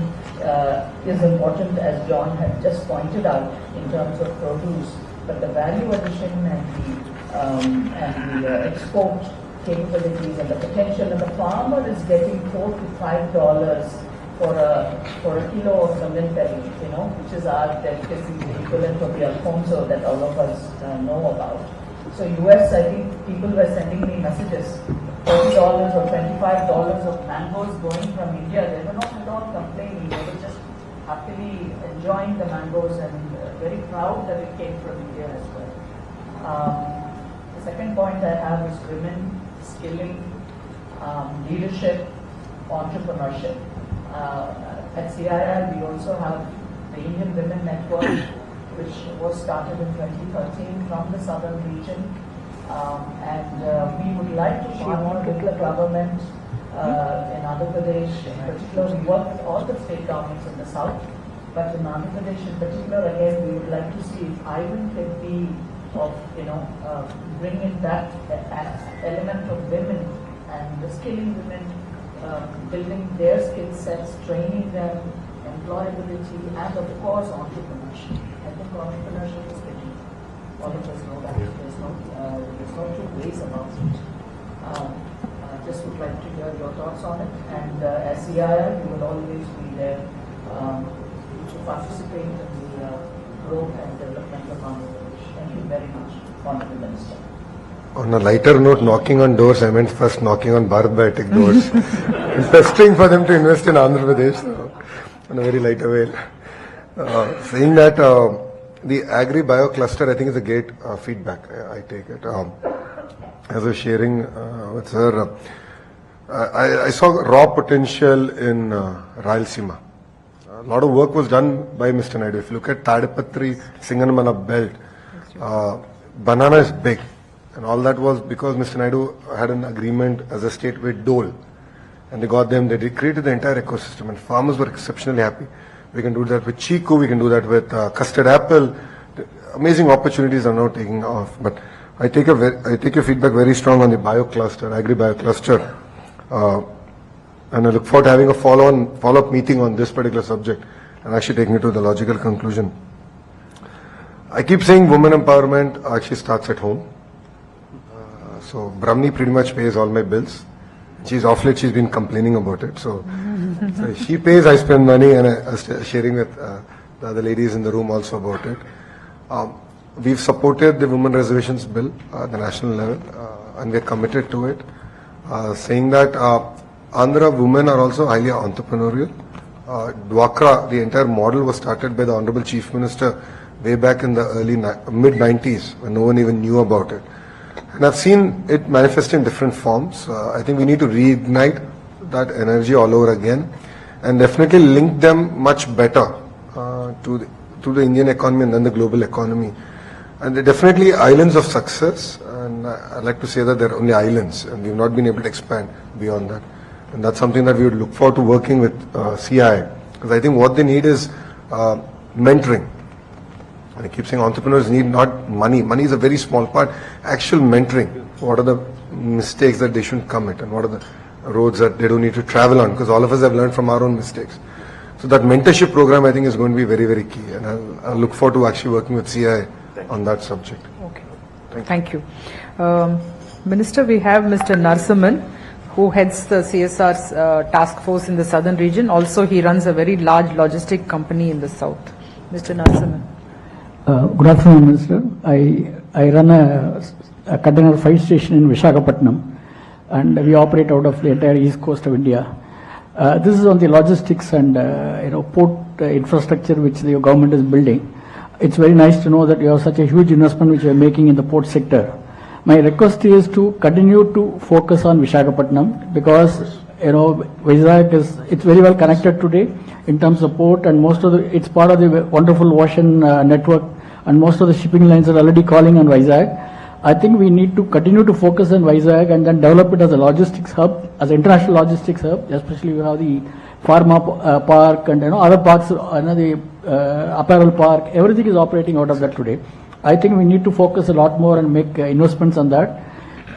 is important, as John had just pointed out, in terms of produce, but the value addition and the export capabilities and the potential, and the farmer is getting $4 to $5 for a kilo of millet, which is our delicacy, the equivalent of the Alfonso that all of us know about. So US, I think people were sending me messages, $40 or $25 of mangoes going from India. They were not at all complaining. They were just happily enjoying the mangoes and very proud that it came from India as well. The second point I have is women skilling, leadership, entrepreneurship. At CII, we also have the Indian Women Network, which was started in 2013 from the southern region. We would like to partner with the government in Andhra Pradesh. In particular, we work with all the state governments in the south, but in Andhra Pradesh in particular, again, we would like to see if Ivan can be of, bring in that element of women and the skilling women, building their skill sets, training them, employability, and of course entrepreneurship. I think entrepreneurship is the key. All of us know that. There's no two ways about it. Just would like to hear your thoughts on it. And as CII, you will always be there to participate in the growth and development of Andhra Pradesh. Thank you very much, Honorable Minister. On a lighter note, knocking on doors, I meant first knocking on Bharat Biotech doors. Pestering for them to invest in Andhra Pradesh, so, on a very lighter way. Saying that the Agri-bio cluster, I think, is a great feedback. I take it. As I was sharing with her, I saw raw potential in Rayalaseema. A lot of work was done by Mr. Naidu. If you look at Tadipatri, Singanamala belt, banana is big. And all that was because Mr. Naidu had an agreement as a state with Dole. And they got them, they created the entire ecosystem. And farmers were exceptionally happy. We can do that with Chiku, we can do that with custard apple. Amazing opportunities are now taking off. But I take your feedback very strong on the bio cluster, Agri-bio cluster. And I look forward to having a follow-up meeting on this particular subject and actually taking it to the logical conclusion. I keep saying women empowerment actually starts at home. So Brahmani pretty much pays all my bills. She's off late, she's been complaining about it. So she pays, I spend money, and I was sharing with the other ladies in the room also about it. We've supported the women reservations bill at the national level, and we're committed to it. Saying that Andhra women are also highly entrepreneurial. Dwakra, the entire model was started by the Honorable Chief Minister way back in the mid-90s when no one even knew about it. And I've seen it manifest in different forms. I think we need to reignite that energy all over again and definitely link them much better to the Indian economy and then the global economy. And they're definitely islands of success, and I'd like to say that they're only islands and we've not been able to expand beyond that. And that's something that we would look forward to working with CI, because I think what they need is mentoring. And I keep saying entrepreneurs need not money. Money is a very small part. Actual mentoring. What are the mistakes that they shouldn't commit and what are the roads that they don't need to travel on, because all of us have learned from our own mistakes. So that mentorship program I think is going to be very, very key, and I'll look forward to actually working with CI on that subject. Okay. Thank you. Minister, we have Mr. Narasimhan, who heads the CSR's task force in the southern region. Also, he runs a very large logistic company in the south. Mr. Narasimhan. Good afternoon, Minister. I run a container freight station in Visakhapatnam, and we operate out of the entire east coast of India. This is on the logistics and port infrastructure which the government is building. It's very nice to know that you have such a huge investment which you are making in the port sector. My request is to continue to focus on Visakhapatnam, because Vizag it's very well connected today in terms of port, and it's part of the wonderful ocean network, and most of the shipping lines are already calling on Vizag. I think we need to continue to focus on Vizag and then develop it as a logistics hub, as an international logistics hub. Especially we have the pharma park and other parks, the apparel park. Everything is operating out of that today. I think we need to focus a lot more and make investments on that.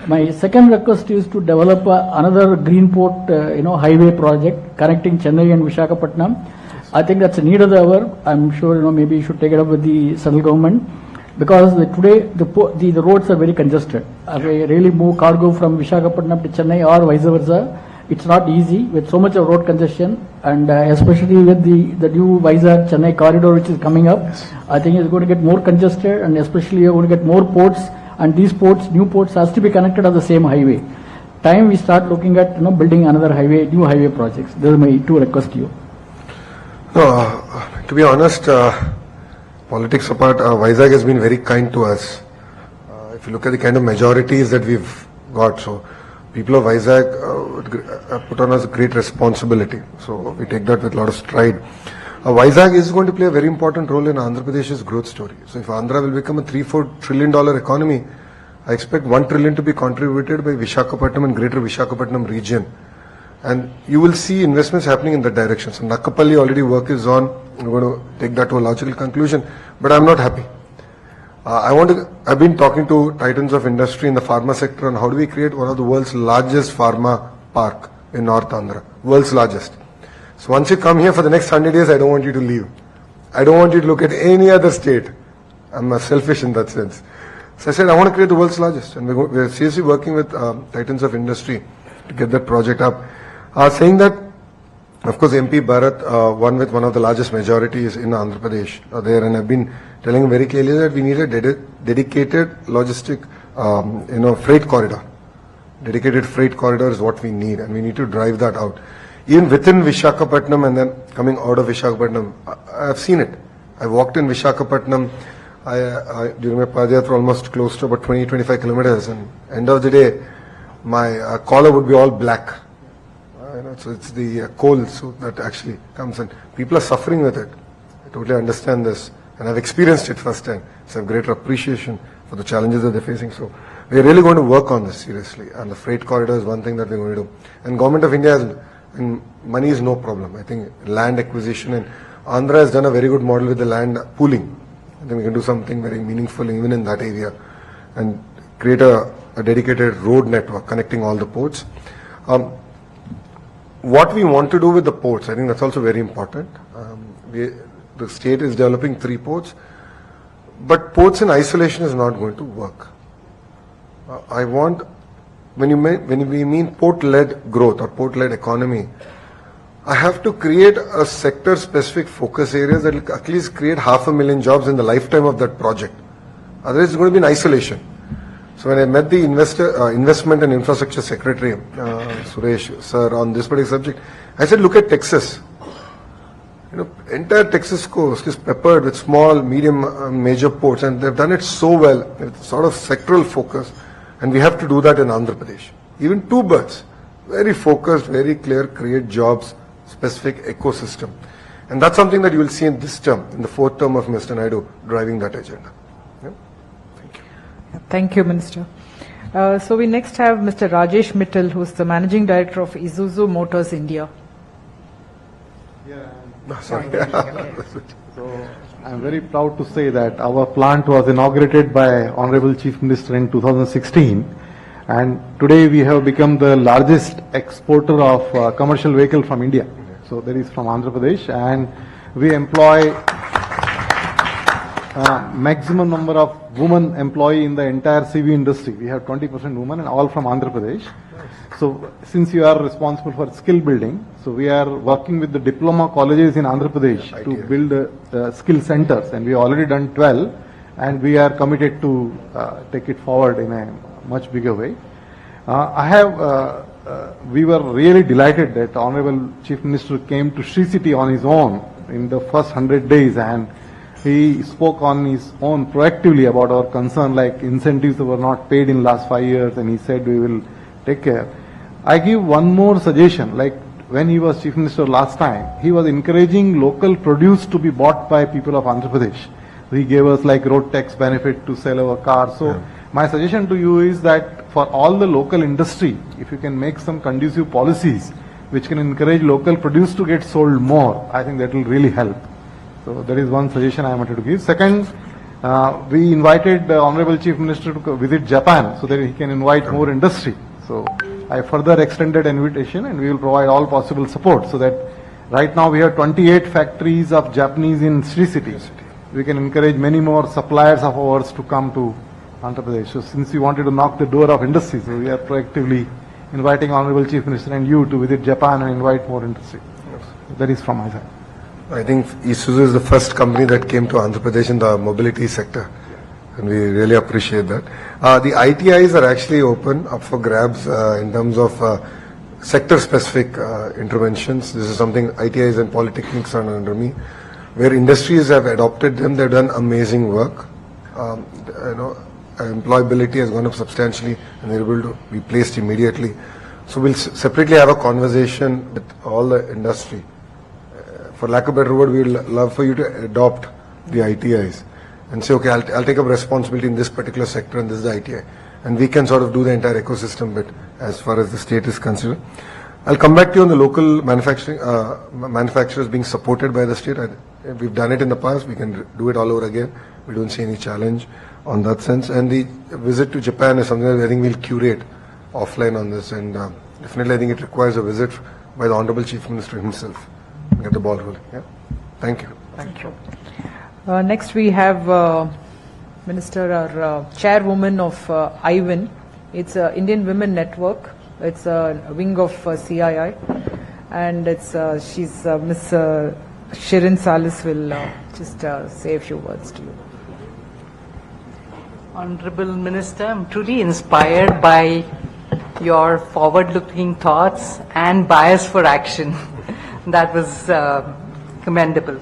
My second request is to develop another green port, highway project connecting Chennai and Visakhapatnam. I think that's a need of the hour. I'm sure maybe you should take it up with the central government, because today the roads are very congested. If I really move cargo from Visakhapatnam to Chennai or vice versa, it's not easy with so much of road congestion, and especially with the new Vizag Chennai corridor which is coming up. I think it's going to get more congested, and especially you're going to get more ports, and these ports, new ports, has to be connected on the same highway. Time we start looking at building another highway, new highway projects. Those are my two requests to you. No, to be honest, politics apart, Vizag has been very kind to us. If you look at the kind of majorities that we've got, so people of Vizag put on us great responsibility. So we take that with a lot of stride. Vizag is going to play a very important role in Andhra Pradesh's growth story. So if Andhra will become a $3-4 trillion economy, I expect $1 trillion to be contributed by Visakhapatnam and greater Visakhapatnam region. And you will see investments happening in that direction. So Nakapalli already work is on. We're going to take that to a logical conclusion. But I'm not happy. I've been talking to titans of industry in the pharma sector on how do we create one of the world's largest pharma park in North Andhra. World's largest. So once you come here for the next 100 years, I don't want you to leave. I don't want you to look at any other state. I'm selfish in that sense. So I said, I want to create the world's largest. And we're seriously working with titans of industry to get that project up. Saying that, of course, MP Bharat won with one of the largest majorities in Andhra Pradesh there, and I've been telling him very clearly that we need a dedicated logistic, freight corridor. Dedicated freight corridor is what we need, and we need to drive that out. Even within Visakhapatnam and then coming out of Visakhapatnam, I've seen it. I walked in Visakhapatnam during my Padayatra almost close to about 20-25 kilometers, and end of the day, my collar would be all black. So it's the coal so that actually comes, and people are suffering with it. I totally understand this, and I've experienced it firsthand. So I have greater appreciation for the challenges that they're facing. So we're really going to work on this seriously, and the freight corridor is one thing that we're going to do. And Government of India has, and money is no problem. I think land acquisition, and Andhra has done a very good model with the land pooling. I think we can do something very meaningful even in that area, and create a dedicated road network connecting all the ports. What we want to do with the ports, I think that's also very important. The state is developing 3 ports, but ports in isolation is not going to work. I want, when we mean port-led growth or port-led economy, I have to create a sector-specific focus areas that will at least create 500,000 jobs in the lifetime of that project. Otherwise, it's going to be in isolation. So when I met the Investment and Infrastructure Secretary, Suresh sir, on this particular subject, I said, look at Texas. Entire Texas coast is peppered with small, medium, major ports, and they've done it so well, with sort of sectoral focus, and we have to do that in Andhra Pradesh. Even 2 birds, very focused, very clear, create jobs, specific ecosystem. And that's something that you will see in this term, in the 4th term of Mr. Naidu, driving that agenda. Thank you, Minister. So we next have Mr. Rajesh Mittal, who is the Managing Director of Isuzu Motors India. Sorry. So I'm very proud to say that our plant was inaugurated by Honorable Chief Minister in 2016, and today we have become the largest exporter of commercial vehicle from India. So that is from Andhra Pradesh, and we employ maximum number of women employee in the entire CV industry. We have 20% women and all from Andhra Pradesh. So since you are responsible for skill building, so we are working with the diploma colleges in Andhra Pradesh to build skill centers, and we have already done 12, and we are committed to take it forward in a much bigger way. We were really delighted that Honorable Chief Minister came to Sri City on his own in the first 100 days, and he spoke on his own proactively about our concern, like incentives that were not paid in last 5 years, and he said we will take care. I give one more suggestion, like when he was Chief Minister last time, he was encouraging local produce to be bought by people of Andhra Pradesh. He gave us like road tax benefit to sell our cars. So my suggestion to you is that for all the local industry, if you can make some conducive policies which can encourage local produce to get sold more, I think that will really help. So that is one suggestion I wanted to give. Second, we invited the Honorable Chief Minister to visit Japan so that he can invite more industry. So I further extended invitation, and we will provide all possible support so that right now we have 28 factories of Japanese in Sri City. We can encourage many more suppliers of ours to come to Andhra Pradesh. So since we wanted to knock the door of industry, so we are proactively inviting Honorable Chief Minister and you to visit Japan and invite more industry. That is from my side. I think Isuzu is the first company that came to Andhra Pradesh in the mobility sector, and we really appreciate that. The ITIs are actually open up for grabs in terms of sector-specific interventions. This is something ITIs and polytechnics are under me, where industries have adopted them. They've done amazing work. Employability has gone up substantially, and they're able to be placed immediately. So we'll separately have a conversation with all the industry. For lack of a better word, we would love for you to adopt the ITIs and say, okay, I'll take up responsibility in this particular sector, and this is the ITI. And we can sort of do the entire ecosystem bit as far as the state is concerned. I'll come back to you on the local manufacturers being supported by the state. We've done it in the past. We can do it all over again. We don't see any challenge on that sense. And the visit to Japan is something that I think we'll curate offline on this. And definitely I think it requires a visit by the Honorable Chief Minister himself. Get the ball rolling. Yeah. Thank you. Thank you. Next we have Minister or Chairwoman of IWIN. It's Indian Women Network. It's a wing of CII, and it's she's Miss Shirin Salis will just say a few words to you. Honorable Minister, I'm truly inspired by your forward-looking thoughts and bias for action. That was commendable.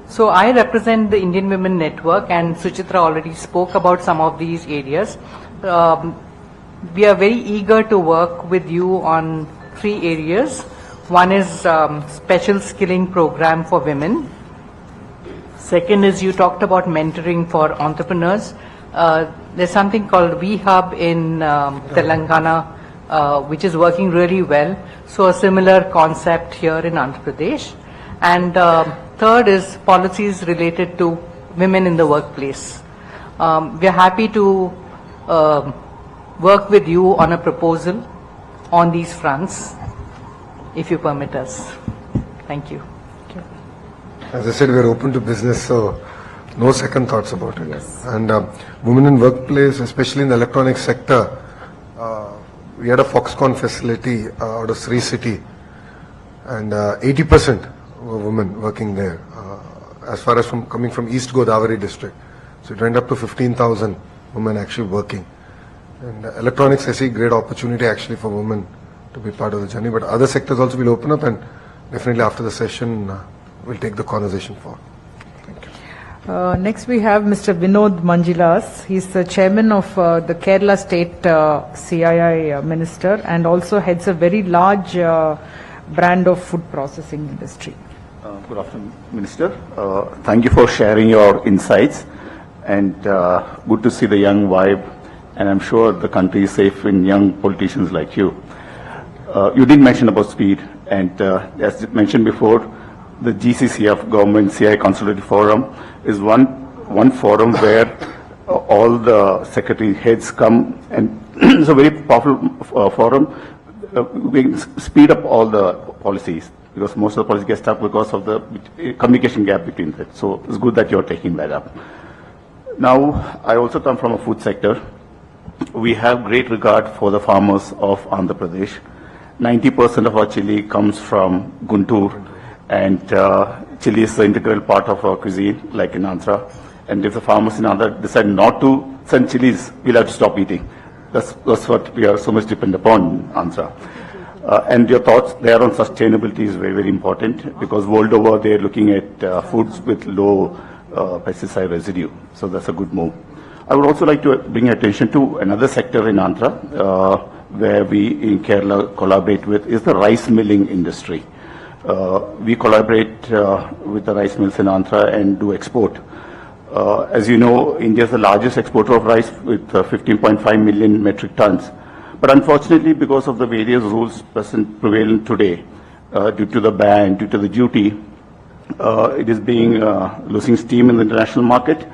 So I represent the Indian Women Network, and Suchitra already spoke about some of these areas. We are very eager to work with you on 3 areas. One is special skilling program for women. Second is you talked about mentoring for entrepreneurs. There's something called V-Hub in Telangana, which is working really well. So a similar concept here in Andhra Pradesh. And third is policies related to women in the workplace. We are happy to work with you on a proposal on these fronts, if you permit us. Thank you. As I said, we are open to business, so no second thoughts about it. Yes. And women in workplace, especially in the electronic sector, we had a Foxconn facility out of Sri City, and 80% were women working there, as far as coming from East Godavari district. So it went up to 15,000 women actually working. And electronics, I see great opportunity actually for women to be part of the journey, but other sectors also will open up, and definitely after the session, we'll take the conversation forward. Thank you. Next we have Mr. Vinod Manjilas. He's the chairman of the Kerala State CII Minister, and also heads a very large brand of food processing industry. Good afternoon, Minister. Thank you for sharing your insights, and good to see the young vibe, and I'm sure the country is safe in young politicians like you. You did mention about speed, and as mentioned before, the GCCF Government CI Consultative Forum is one forum where all the secretary heads come, and it's a very powerful forum. We speed up all the policies, because most of the policies get stuck because of the communication gap between them. So it's good that you're taking that up. Now, I also come from a food sector. We have great regard for the farmers of Andhra Pradesh. 90% of our chili comes from Guntur, and chili is an integral part of our cuisine, like in Andhra. And if the farmers in Andhra decide not to send chilies, we'll have to stop eating. That's what we are so much dependent upon in Andhra. And your thoughts there on sustainability is very, very important, because world over they're looking at foods with low pesticide residue. So that's a good move. I would also like to bring attention to another sector in Andhra, where we in Kerala collaborate with, is the rice milling industry. We collaborate with the rice mills in Andhra and do export. As you know, India is the largest exporter of rice with 15.5 million metric tons. But unfortunately, because of the various rules prevalent today, due to the ban, due to the duty, it is being losing steam in the international market.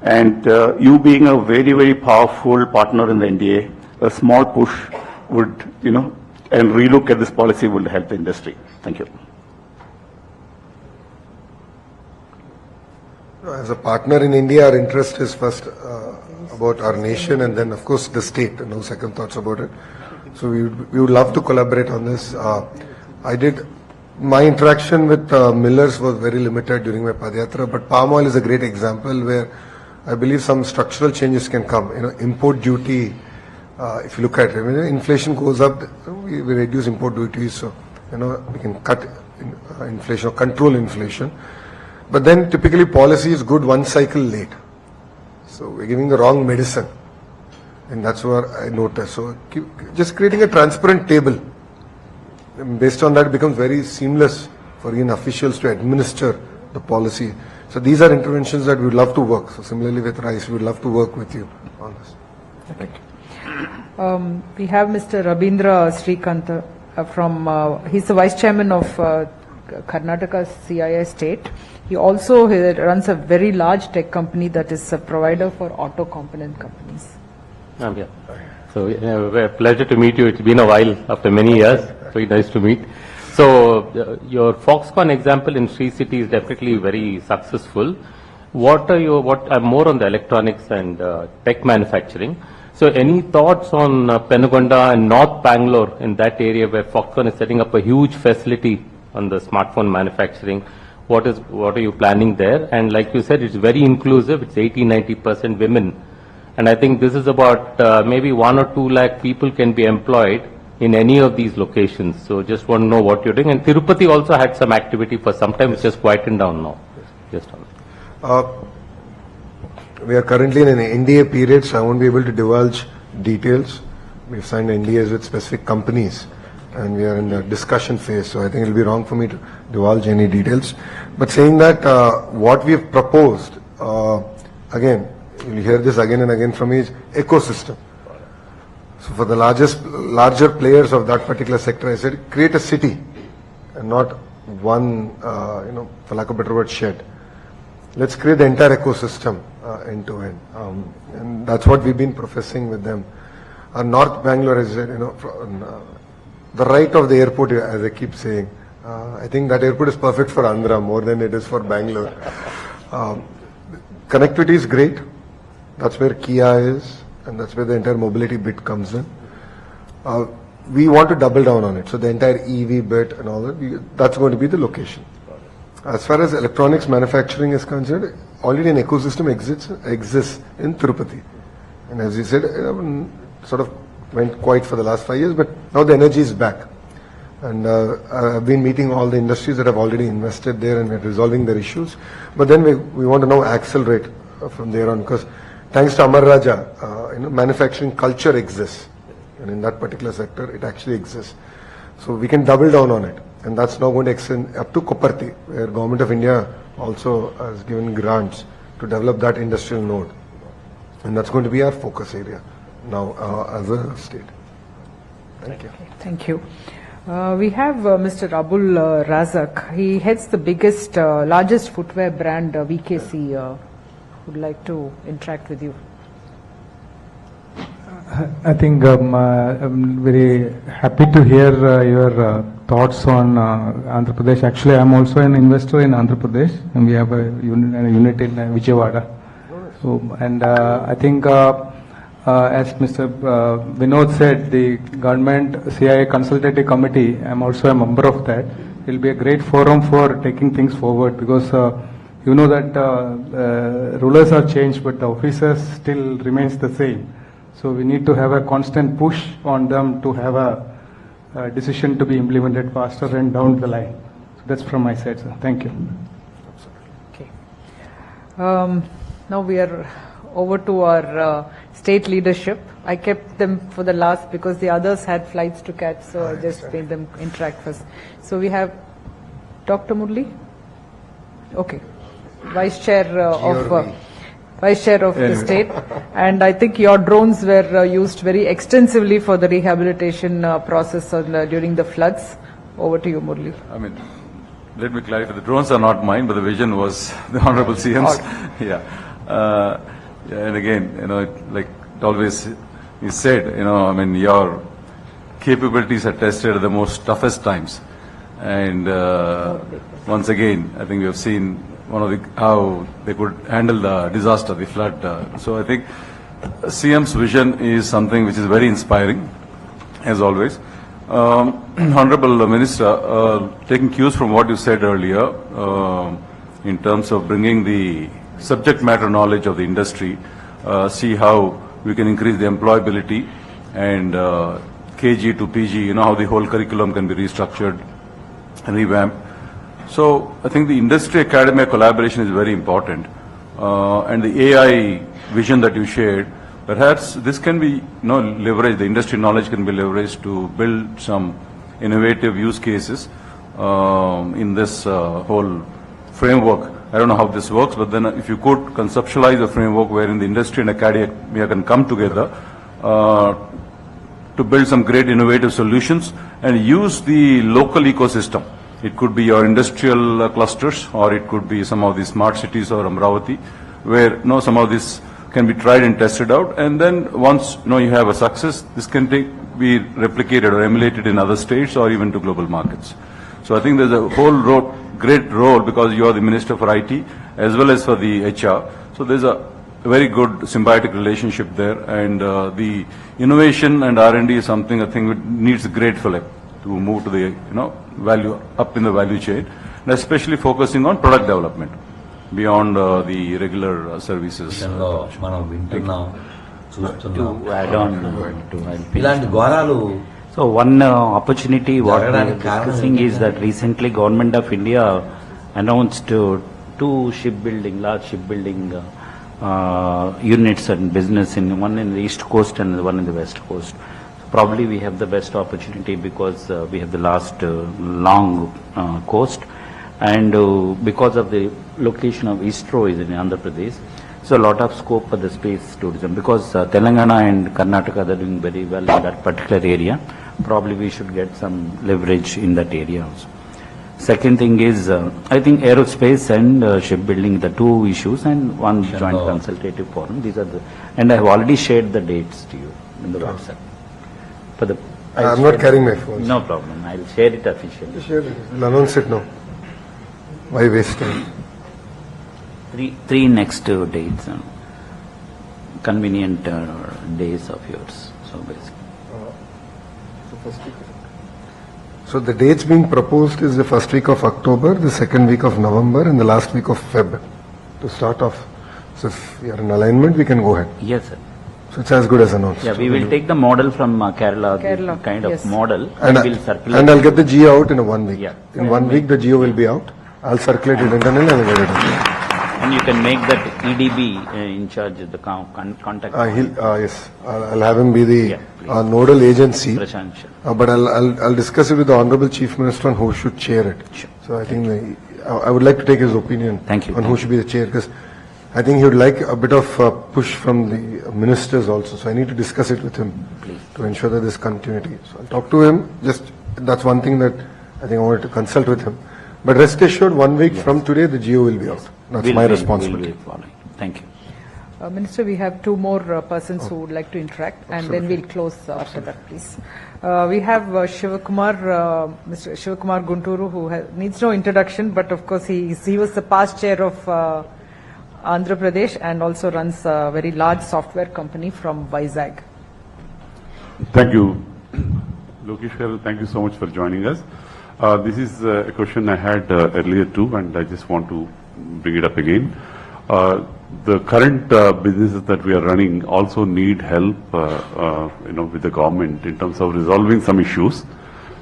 And you being a very, very powerful partner in the NDA, a small push would, and relook at this policy would help the industry. Thank you. As a partner in India, our interest is first about our nation, and then of course the state. No second thoughts about it. So we would love to collaborate on this. My interaction with millers was very limited during my Padayatra, but palm oil is a great example where I believe some structural changes can come. Import duty, if you look at it, when inflation goes up, we reduce import duties, so we can cut inflation or control inflation. But then typically policy is good one cycle late. So we're giving the wrong medicine, and that's what I noticed. So just creating a transparent table. Based on that, it becomes very seamless for Indian officials to administer the policy. So these are interventions that we would love to work. So similarly with rice, we would love to work with you on this. Thank you. We have Mr. Rabindra Srikant he's the Vice Chairman of Karnataka CII State. He also runs a very large tech company that is a provider for auto component companies. Yeah. So a pleasure to meet you. It's been a while after many years. Very nice to meet. So your Foxconn example in Sri City is definitely very successful. What are more on the electronics and tech manufacturing? So any thoughts on Penugonda and North Bangalore in that area where Foxconn is setting up a huge facility on the smartphone manufacturing? What are you planning there? And like you said, it's very inclusive. It's 80-90% women. And I think this is about maybe 1 or 2 lakh people can be employed in any of these locations. So just want to know what you're doing. And Tirupati also had some activity for some time, which has quietened down now. Just on. We are currently in an NDA period, so I won't be able to divulge details. We've signed NDAs with specific companies, and we are in the discussion phase, so I think it will be wrong for me to divulge any details. But saying that, what we have proposed, again, you'll hear this again and again from me, is ecosystem. So for the larger players of that particular sector, I said, create a city and not one, for lack of a better word, shed. Let's create the entire ecosystem end to end. And that's what we've been professing with them. North Bangalore is, the right of the airport, as I keep saying. I think that airport is perfect for Andhra more than it is for Bangalore. Connectivity is great. That's where Kia is, and that's where the entire mobility bit comes in. We want to double down on it. So the entire EV bit and all that, that's going to be the location. As far as electronics manufacturing is concerned, already an ecosystem exists in Tirupati. And as you said, sort of went quiet for the last 5 years, but now the energy is back. And I've been meeting all the industries that have already invested there, and we're resolving their issues. But then we want to now accelerate from there on, because thanks to Amar Raja, manufacturing culture exists. And in that particular sector, it actually exists. So we can double down on it. And that's now going to extend up to Koparthi, where Government of India also has given grants to develop that industrial node. And that's going to be our focus area now as a state. Thank you. Thank you. We have Mr. Abul Razak. He heads the largest footwear brand, VKC. Would like to interact with you. I think I'm very happy to hear your thoughts on Andhra Pradesh. Actually, I'm also an investor in Andhra Pradesh, and we have a unit in Vijayawada. So, and I think, as Mr. Vinod said, the government CIA consultative committee, I'm also a member of that. It will be a great forum for taking things forward, because you know that rulers are changed, but the officers still remains the same. So we need to have a constant push on them to have a decision to be implemented faster and down the line. So that's from my side, sir. Thank you. Okay. Now we are over to our state leadership. I kept them for the last because the others had flights to catch, so I just made them interact first. So we have Dr. Murli. Okay. Vice Chair of the state, and I think your drones were used very extensively for the rehabilitation process during the floods. Over to you, Murli. I mean, let me clarify, the drones are not mine, but the vision was the Honorable CM's. Yeah. And again, like always he said, I mean, your capabilities are tested at the most toughest times. And once again, I think we have seen how they could handle the disaster, the flood. So I think CM's vision is something which is very inspiring, as always. Honorable Minister, taking cues from what you said earlier, in terms of bringing the subject matter knowledge of the industry, see how we can increase the employability and KG to PG, how the whole curriculum can be restructured and revamped. So I think the industry-academia collaboration is very important, and the AI vision that you shared, perhaps this can be leveraged, the industry knowledge can be leveraged to build some innovative use cases in this whole framework. I don't know how this works, but then if you could conceptualize a framework wherein the industry and academia can come together to build some great innovative solutions and use the local ecosystem. It could be your industrial clusters, or it could be some of the smart cities or Amravati, where some of this can be tried and tested out, and then once you have a success, this can be replicated or emulated in other states or even to global markets. So I think there's a whole great role because you are the Minister for IT as well as for the HR. So there's a very good symbiotic relationship there, and the innovation and R&D is something I think needs a great fillip to move to the value up in the value chain, and especially focusing on product development beyond the regular services. To add on to ఇలాంటి ఘోరాలు So one opportunity what we are discussing is that recently Government of India announced two large shipbuilding units and business, one in the East Coast and one in the West Coast. So probably we have the best opportunity because we have the last long coast, and because of the location of ISRO is in Andhra Pradesh. So a lot of scope for the space tourism because Telangana and Karnataka are doing very well in that particular area. Probably we should get some leverage in that area also. Second thing is, I think aerospace and shipbuilding, the two issues, and one joint consultative forum. These are and I have already shared the dates to you in the WhatsApp. For the, I'm not carrying my phone. No problem. I'll share it officially. Share it. I'll announce it now. Why waste time? Three next dates, convenient days of yours. So basically. So the dates being proposed is the first week of October, the second week of November, and the last week of Feb to start off. So if we are in alignment, we can go ahead. Yes, sir. So it's as good as announced. Yeah, we will take the model from Kerala, the kind yes. of model, And, we'll circulate. and I'll get the GEO out in 1 week. Yeah. In 1 week, the GEO will be out. I'll circulate it internally and I'll get it out. And you can make that EDB in charge of the contact. Yes, I'll have him be the Yeah, nodal agency. Prashant. But I'll discuss it with the Honorable Chief Minister on who should chair it. Sure. So I think I would like to take his opinion Thank you. on who should be the chair, because I think he would like a bit of push from the ministers also. So I need to discuss it with him to ensure that there's continuity. So I'll talk to him. That's one thing that I think I wanted to consult with him. But rest assured, 1 week from today, the GEO will be out. That's my responsibility. We'll be following. Thank you. Minister, we have two more persons who would like to interact, and then we'll close after that, please. We have Shivakumar, Mr. Shivakumar Gunturu, who needs no introduction, but of course he was the past chair of Andhra Pradesh and also runs a very large software company from Vizag. Thank you, Lokesh garu. Thank you so much for joining us. This is a question I had earlier too, and I just want to bring it up again. The current businesses that we are running also need help, with the government in terms of resolving some issues.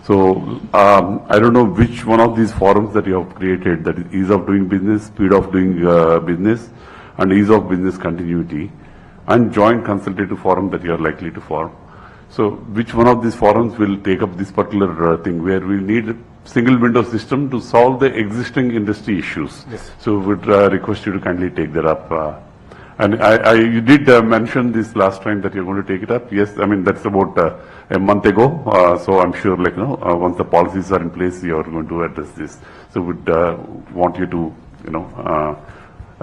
So I don't know which one of these forums that you have created, that is ease of doing business, speed of doing business, and ease of business continuity, and joint consultative forum that you are likely to form. So which one of these forums will take up this particular thing where we need a single window system to solve the existing industry issues? Yes. So would request you to kindly take that up. And you did mention this last time that you're going to take it up. Yes, I mean, that's about a month ago. So I'm sure, once the policies are in place, you're going to address this. So would want you to,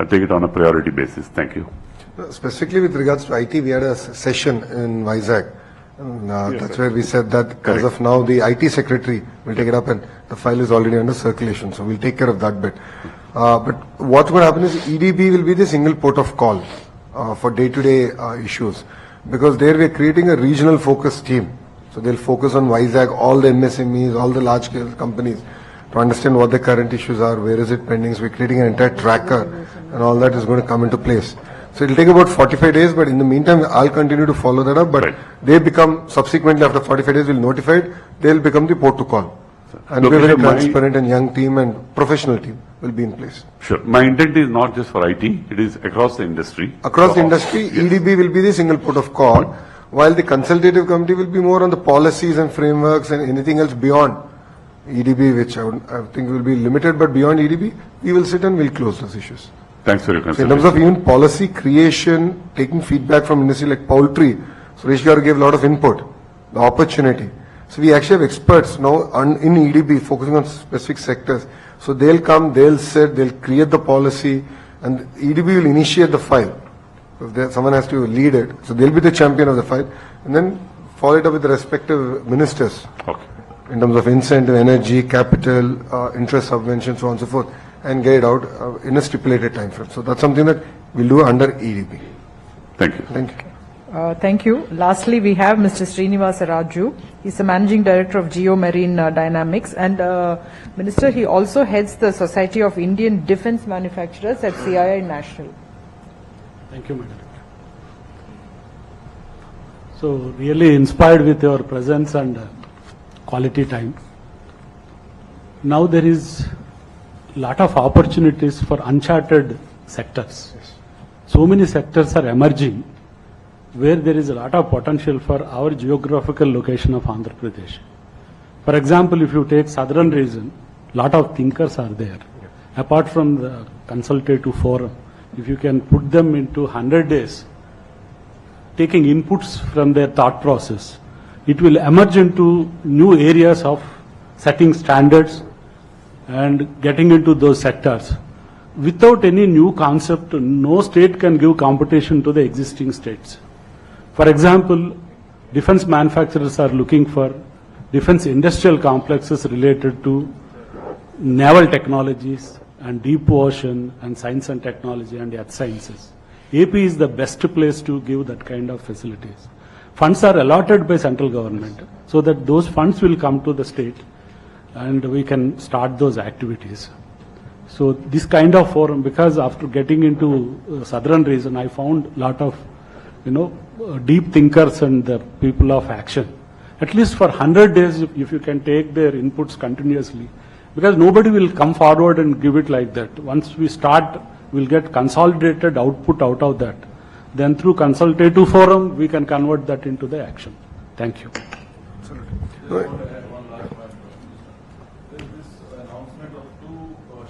take it on a priority basis. Thank you. Specifically with regards to IT, we had a session in Vizag. And, that's where we said that as of now, the IT secretary will take it up, and the file is already under circulation. So we'll take care of that bit. But what's going to happen is EDB will be the single port of call for day-to-day issues, because there we're creating a regional focus team. So they'll focus on Vizag, all the MSMEs, all the large-scale companies, to understand what the current issues are, where is it pending. So we're creating an entire tracker, and all that is going to come into place. So it'll take about 45 days, but in the meantime, I'll continue to follow that up. But they become, subsequently after 45 days, we'll notify it, they'll become the port to call. And we're very transparent and young team and professional team will be in place. Sure. My intent is not just for IT, it is across the industry. Across the industry, EDB will be the single port of call, while the consultative committee will be more on the policies and frameworks and anything else beyond EDB, which I think will be limited, but beyond EDB, we will sit and we'll close those issues. Thanks for your So in consideration. terms of even policy creation, taking feedback from industry like poultry, Suresh Garu gave a lot of input, the opportunity. So we actually have experts now in EDB focusing on specific sectors. So they'll come, they'll sit, they'll create the policy, and EDB will initiate the file. Someone has to lead it. So they'll be the champion of the file, and then follow it up with the respective ministers. Okay. in terms of incentive, energy, capital, interest subvention, so on and so forth, and get it out in a stipulated time frame. So that's something that we'll do under EDB. Thank you. Thank you. Thank you. Lastly, we have Mr. Srinivasa Raju. He's the Managing Director of Geomarine Dynamics. And Minister, he also heads the Society of Indian Defence Manufacturers at CII National. Thank you, Madam. So, really inspired with your presence and quality time. Now there is a lot of opportunities for uncharted sectors. So many sectors are emerging where there is a lot of potential for our geographical location of Andhra Pradesh. For example, if you take southern region, lot of thinkers are there. Apart from the consultative forum, if you can put them into 100 days, taking inputs from their thought process, it will emerge into new areas of setting standards and getting into those sectors. Without any new concept, no state can give competition to the existing states. For example, defense manufacturers are looking for defense industrial complexes related to naval technologies and deep ocean and science and technology and earth sciences. AP is the best place to give that kind of facilities. Funds are allotted by central government so that those funds will come to the state and we can start those activities. So this kind of forum, because after getting into southern region, I found lot of, deep thinkers and the people of action. At least for 100 days, if you can take their inputs continuously, because nobody will come forward and give it like that. Once we start, we'll get consolidated output out of that. Then through consultative forum, we can convert that into the action. Thank you.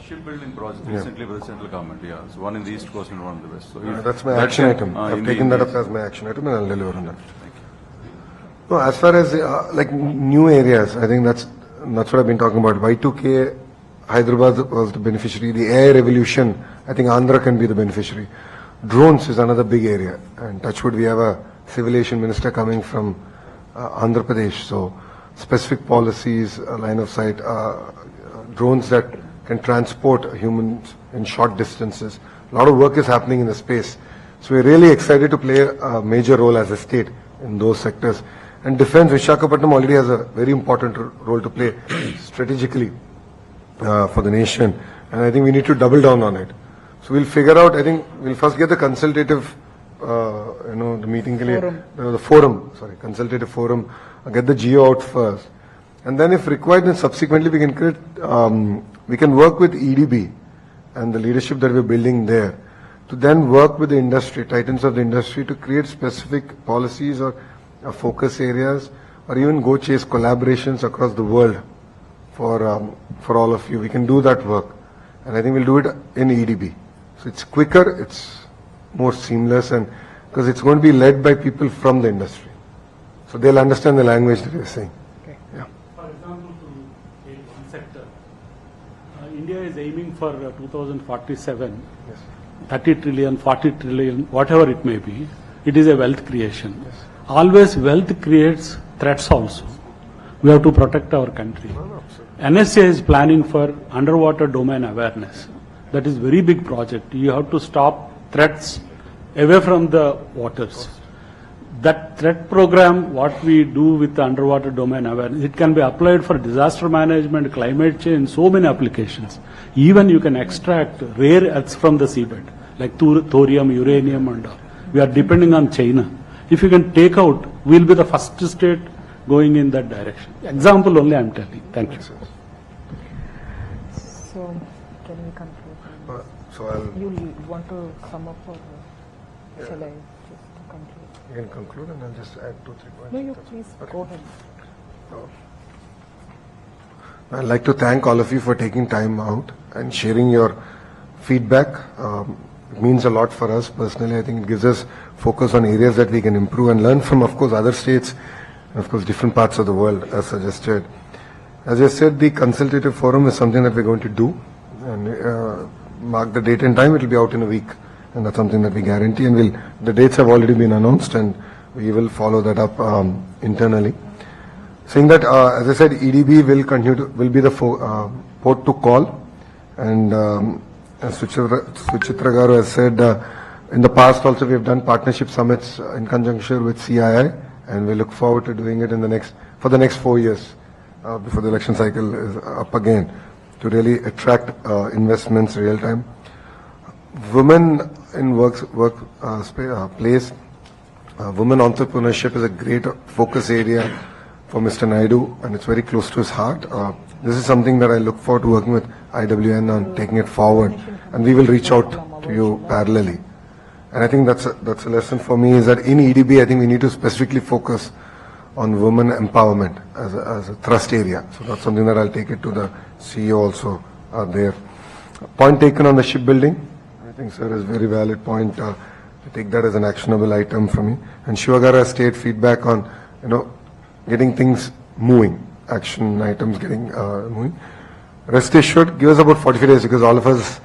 Shipbuilding projects recently by the central government, So one in the east coast and one in the west. So That's my action item. I've taken that up as my action item and I'll deliver on that. No, as far as like new areas, I think that's what I've been talking about. Y2K, Hyderabad was the beneficiary. The AI revolution, I think Andhra can be the beneficiary. Drones is another big area. And touchwood, we have a civil aviation minister coming from Andhra Pradesh. So specific policies, line of sight, drones that can transport humans in short distances. A lot of work is happening in the space. So we're really excited to play a major role as a state in those sectors. And defense, Visakhapatnam already has a very important role to play strategically for the nation. And I think we need to double down on it. So we'll figure out, I think we'll first get the consultative, the meeting, consultative forum, get the geo out first. And then if required, then subsequently we can create, we can work with EDB and the leadership that we're building there to then work with the industry, titans of the industry, to create specific policies or focus areas, or even go chase collaborations across the world for all of you. We can do that work. And I think we'll do it in EDB. So it's quicker, it's more seamless, and because it's going to be led by people from the industry. So they'll understand the language that you're saying. For example, to take one sector, India is aiming for 2047, 30 trillion, 40 trillion, whatever it may be. It is a wealth creation. Always wealth creates threats also. We have to protect our country. NSA is planning for underwater domain awareness. That is very big project. You have to stop threats away from the waters. That threat program, what we do with the underwater domain awareness, it can be applied for disaster management, climate change, so many applications. Even you can extract rare earths from the seabed, like thorium, uranium, and all. We are depending on China. If you can take out, we'll be the first state going in that direction. Example only I'm telling. Thank you. So, can we conclude? You want to sum up or shall I just conclude? You can conclude and I'll just add 2-3 points. No, you please go ahead. I'd like to thank all of you for taking time out and sharing your feedback. It means a lot for us personally. I think it gives us focus on areas that we can improve and learn from, of course, other states and, of course, different parts of the world as suggested. As I said, the consultative forum is something that we're going to do, and mark the date and time. It will be out in a week, and that's something that we guarantee, and the dates have already been announced, and we will follow that up internally. saying that, as I said, EDB will be the port to call, and as Suchitra Garu has said, in the past also we have done partnership summits in conjunction with CII, and we look forward to doing it for the next 4 years before the election cycle is up again, to really attract investments real time. Women in place, women entrepreneurship is a great focus area for Mr. Naidu, and it's very close to his heart. This is something that I look forward to working with IWN on taking it forward, and we will reach out to you parallelly. And I think that's a lesson for me, is that in EDB, I think we need to specifically focus on women empowerment as a thrust area. So that's something that I'll take it to the CEO also there. Point taken on the shipbuilding. I think, sir, is a very valid point. I take that as an actionable item for me. And Shivagara state feedback on, getting things moving, action items getting moving. Rest assured, give us about 45 days, because all of us,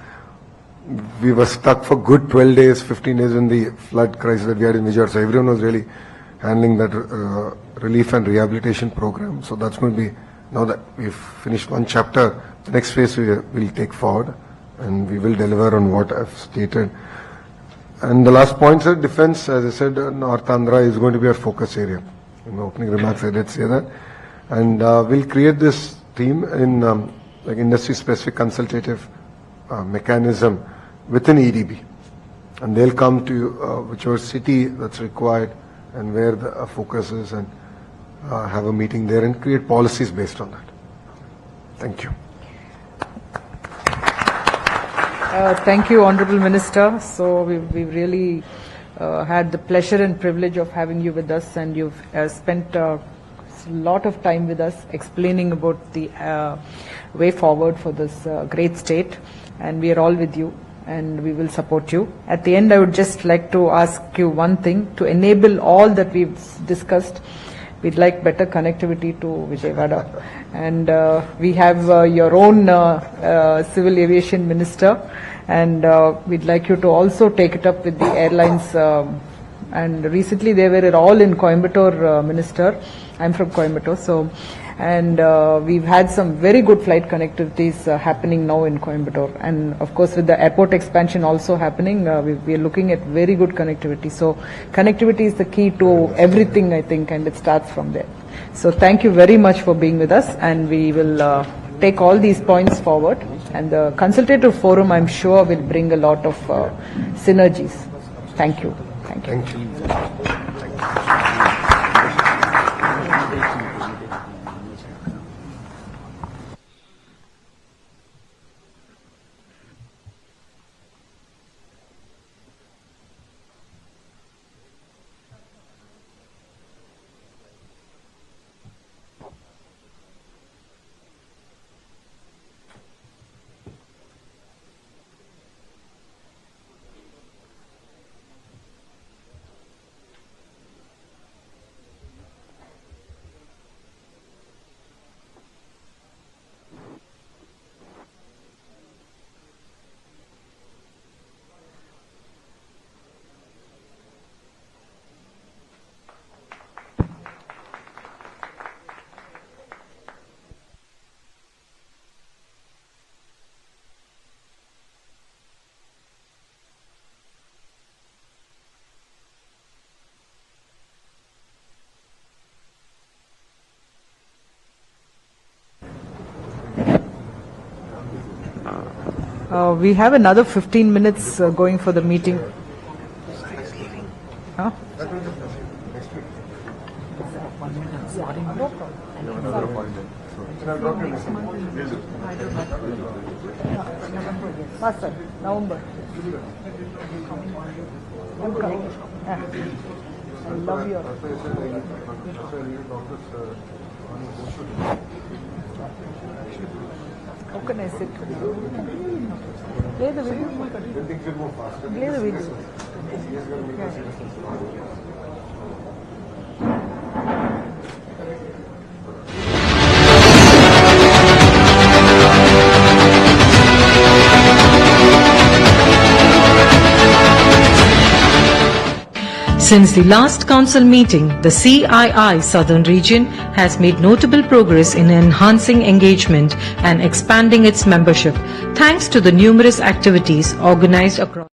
we were stuck for good 12 days, 15 days in the flood crisis that we had in Vijayawada. So everyone was really handling that relief and rehabilitation program. So that's going to be, now that we've finished one chapter, the next phase we will take forward, and we will deliver on what I've stated. And the last point, sir, defense, as I said, North Andhra is going to be our focus area. In my opening remarks, I did say that. And we'll create this team in like industry-specific consultative mechanism within EDB. And they'll come to whichever city that's required and where the focus is, and have a meeting there and create policies based on that. Thank you. Thank you, Honorable Minister. So we've really had the pleasure and privilege of having you with us, and you've spent a lot of time with us explaining about the way forward for this great state, and we are all with you and we will support you. At the end, I would just like to ask you one thing. To enable all that we've discussed, we'd like better connectivity to Vijayawada, and we have your own civil aviation minister, and we'd like you to also take it up with the airlines. And recently they were all in Coimbatore, Minister. I'm from Coimbatore, so, and we've had some very good flight connectivities happening now in Coimbatore, and of course with the airport expansion also happening, we are looking at very good connectivity. So connectivity is the key to everything, I think, and it starts from there. So thank you very much for being with us, and we will take all these points forward, and the consultative forum, I'm sure, will bring a lot of synergies. Thank you. Thank you. Thank you. We have another 15 minutes going for the meeting. Huh? November. I love your. How can I sit? Play the video. Play the video. Since the last council meeting, the CII Southern Region has made notable progress in enhancing engagement and expanding its membership, thanks to the numerous activities organized across